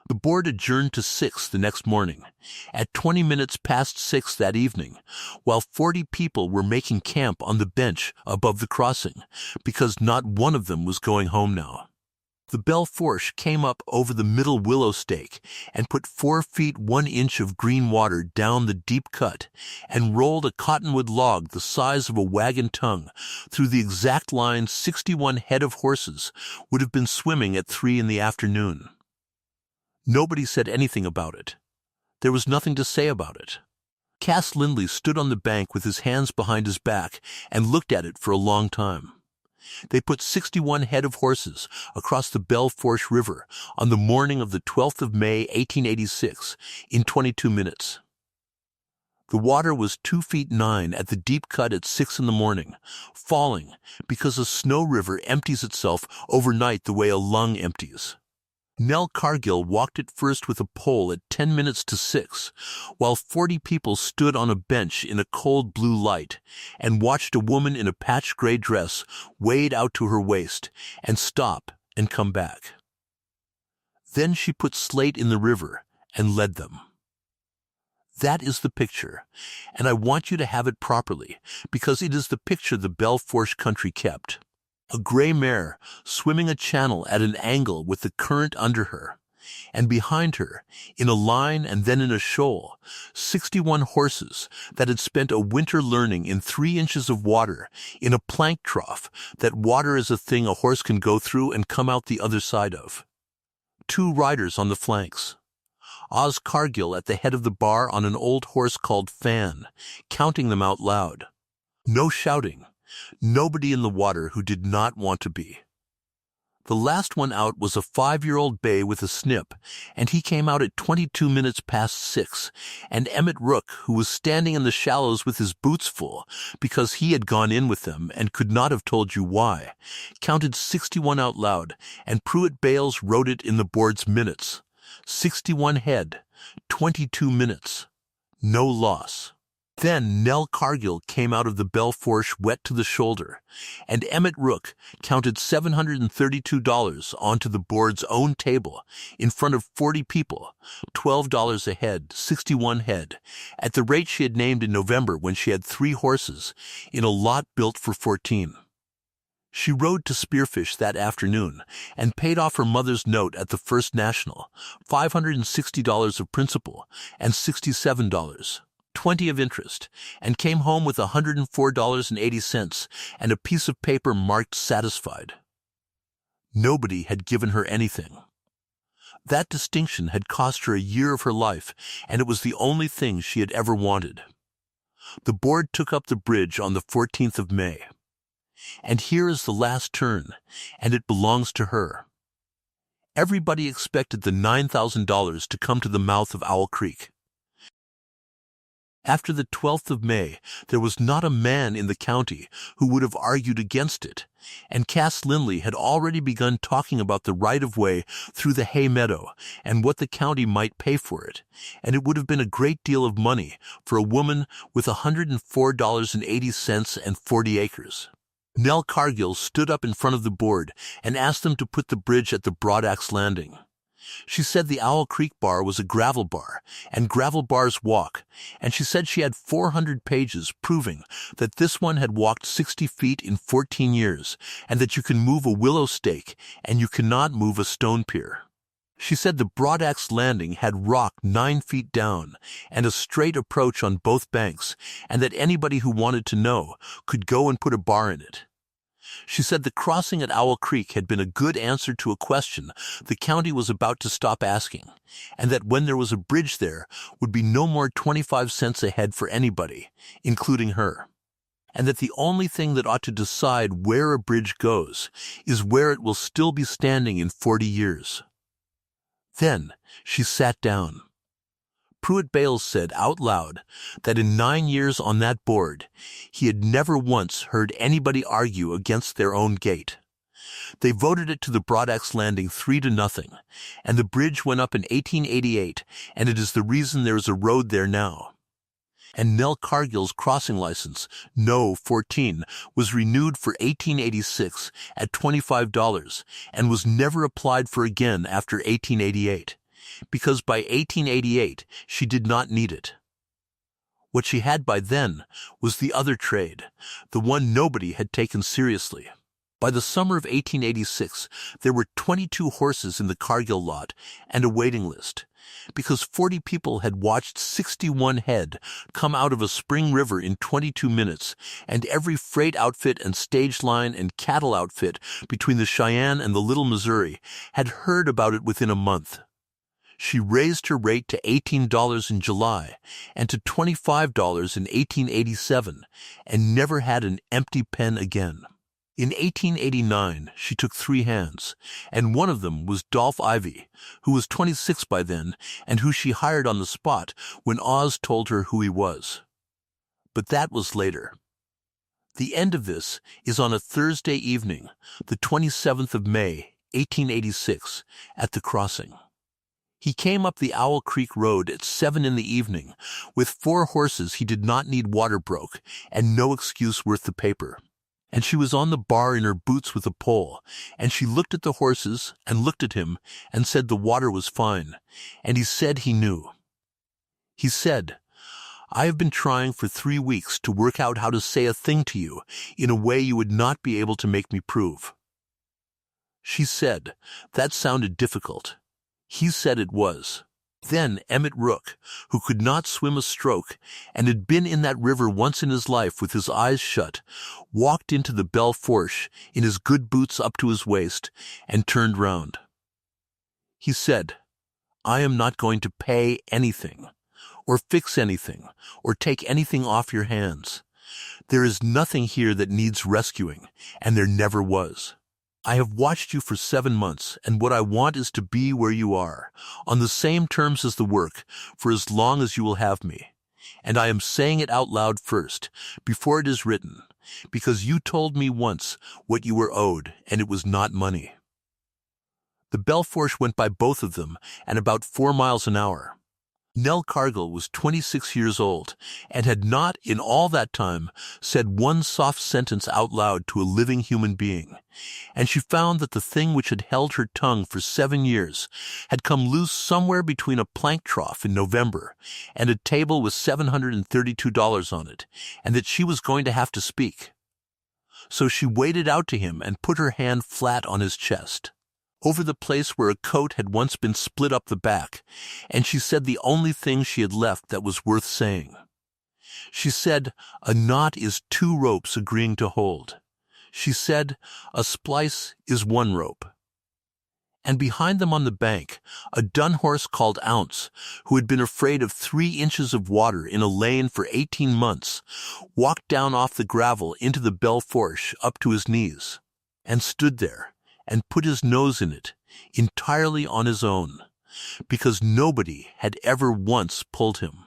The board adjourned to 6 the next morning, at 20 minutes past 6 that evening, while 40 people were making camp on the bench above the crossing, because not one of them was going home now. The Belle Fourche came up over the middle willow stake and put 4 feet 1 inch of green water down the deep cut and rolled a cottonwood log the size of a wagon tongue through the exact line 61 head of horses would have been swimming at 3 in the afternoon. Nobody said anything about it. There was nothing to say about it. Cass Lindley stood on the bank with his hands behind his back and looked at it for a long time. They put 61 head of horses across the Belle Fourche River on the morning of the 12th of May, 1886, in 22 minutes. The water was 2 feet 9 at the deep cut at 6 in the morning, falling because a snow river empties itself overnight the way a lung empties. Nell Cargill walked it first with a pole at 10 minutes to 6, while 40 people stood on a bench in a cold blue light and watched a woman in a patched gray dress wade out to her waist and stop and come back. Then she put slate in the river and led them. That is the picture, and I want you to have it properly, because it is the picture the Belle Fourche country kept. A gray mare swimming a channel at an angle with the current under her, and behind her, in a line and then in a shoal, 61 horses that had spent a winter learning in 3 inches of water in a plank trough that water is a thing a horse can go through and come out the other side of. 2 riders on the flanks. Oz Cargill at the head of the bar on an old horse called Fan, counting them out loud. No shouting. Nobody in the water who did not want to be. The last one out was a 5-year-old bay with a snip, and he came out at 22 minutes past 6, and Emmett Rook, who was standing in the shallows with his boots full, because he had gone in with them and could not have told you why, counted 61 out loud, and Pruitt Bales wrote it in the board's minutes. 61 head, 22 minutes. No loss. Then Nell Cargill came out of the Belle Fourche wet to the shoulder, and Emmett Rook counted $732 onto the board's own table in front of 40 people, $12 a head, 61 head, at the rate she had named in November when she had 3 horses in a lot built for 14. She rode to Spearfish that afternoon and paid off her mother's note at the First National, $560 of principal and $67.20 of interest, and came home with $104.80 and a piece of paper marked satisfied. Nobody had given her anything. That distinction had cost her a year of her life, and it was the only thing she had ever wanted. The board took up the bridge on the 14th of May. And here is the last turn, and it belongs to her. Everybody expected the $9,000 to come to the mouth of Owl Creek. After the 12th of May, there was not a man in the county who would have argued against it, and Cass Lindley had already begun talking about the right-of-way through the hay meadow and what the county might pay for it, and it would have been a great deal of money for a woman with $104.80 and 40 acres. Nell Cargill stood up in front of the board and asked them to put the bridge at the Broadaxe landing. She said the Owl Creek bar was a gravel bar, and gravel bars walk, and she said she had 400 pages proving that this one had walked 60 feet in 14 years, and that you can move a willow stake and you cannot move a stone pier. She said the Broadaxe landing had rock 9 feet down and a straight approach on both banks, and that anybody who wanted to know could go and put a bar in it. She said the crossing at Owl Creek had been a good answer to a question the county was about to stop asking, and that when there was a bridge there would be no more 25 cents a head for anybody, including her, and that the only thing that ought to decide where a bridge goes is where it will still be standing in 40 years. Then she sat down. Pruitt Bales said out loud that in 9 years on that board, he had never once heard anybody argue against their own gate. They voted it to the Broadaxe landing 3-0, and the bridge went up in 1888, and it is the reason there is a road there now. And Nell Cargill's crossing license, No. 14, was renewed for 1886 at $25 and was never applied for again after 1888, because by 1888 she did not need it. What she had by then was the other trade, the one nobody had taken seriously. By the summer of 1886, there were 22 horses in the Cargill lot and a waiting list, because 40 people had watched 61 head come out of a spring river in 22 minutes, and every freight outfit and stage line and cattle outfit between the Cheyenne and the Little Missouri had heard about it within a month. She raised her rate to $18 in July and to $25 in 1887, and never had an empty pen again. In 1889, she took 3 hands, and one of them was Dolph Ivy, who was 26 by then and who she hired on the spot when Oz told her who he was. But that was later. The end of this is on a Thursday evening, the 27th of May, 1886, at the crossing. He came up the Owl Creek Road at 7 in the evening with 4 horses he did not need water broke and no excuse worth the paper. And she was on the bar in her boots with a pole, and she looked at the horses and looked at him and said the water was fine, and he said he knew. He said, "I have been trying for 3 weeks to work out how to say a thing to you in a way you would not be able to make me prove." She said, "That sounded difficult." He said it was. Then Emmett Rook, who could not swim a stroke and had been in that river once in his life with his eyes shut, walked into the Belle Fourche in his good boots up to his waist and turned round. He said, "I am not going to pay anything, or fix anything, or take anything off your hands. There is nothing here that needs rescuing, and there never was. I have watched you for 7 months, and what I want is to be where you are, on the same terms as the work, for as long as you will have me. And I am saying it out loud first, before it is written, because you told me once what you were owed, and it was not money." The Belle Fourche went by both of them at about 4 miles an hour. Nell Cargill was 26 years old and had not, in all that time, said one soft sentence out loud to a living human being, and she found that the thing which had held her tongue for 7 years had come loose somewhere between a plank trough in November and a table with $732 on it, and that she was going to have to speak. So she waded out to him and put her hand flat on his chest, over the place where a coat had once been split up the back, and she said the only thing she had left that was worth saying. She said, "A knot is 2 ropes agreeing to hold." She said, "A splice is 1 rope." And behind them on the bank, a dun horse called Ounce, who had been afraid of 3 inches of water in a lane for 18 months, walked down off the gravel into the Belle Fourche up to his knees, and stood there, and put his nose in it, entirely on his own, because nobody had ever once pulled him.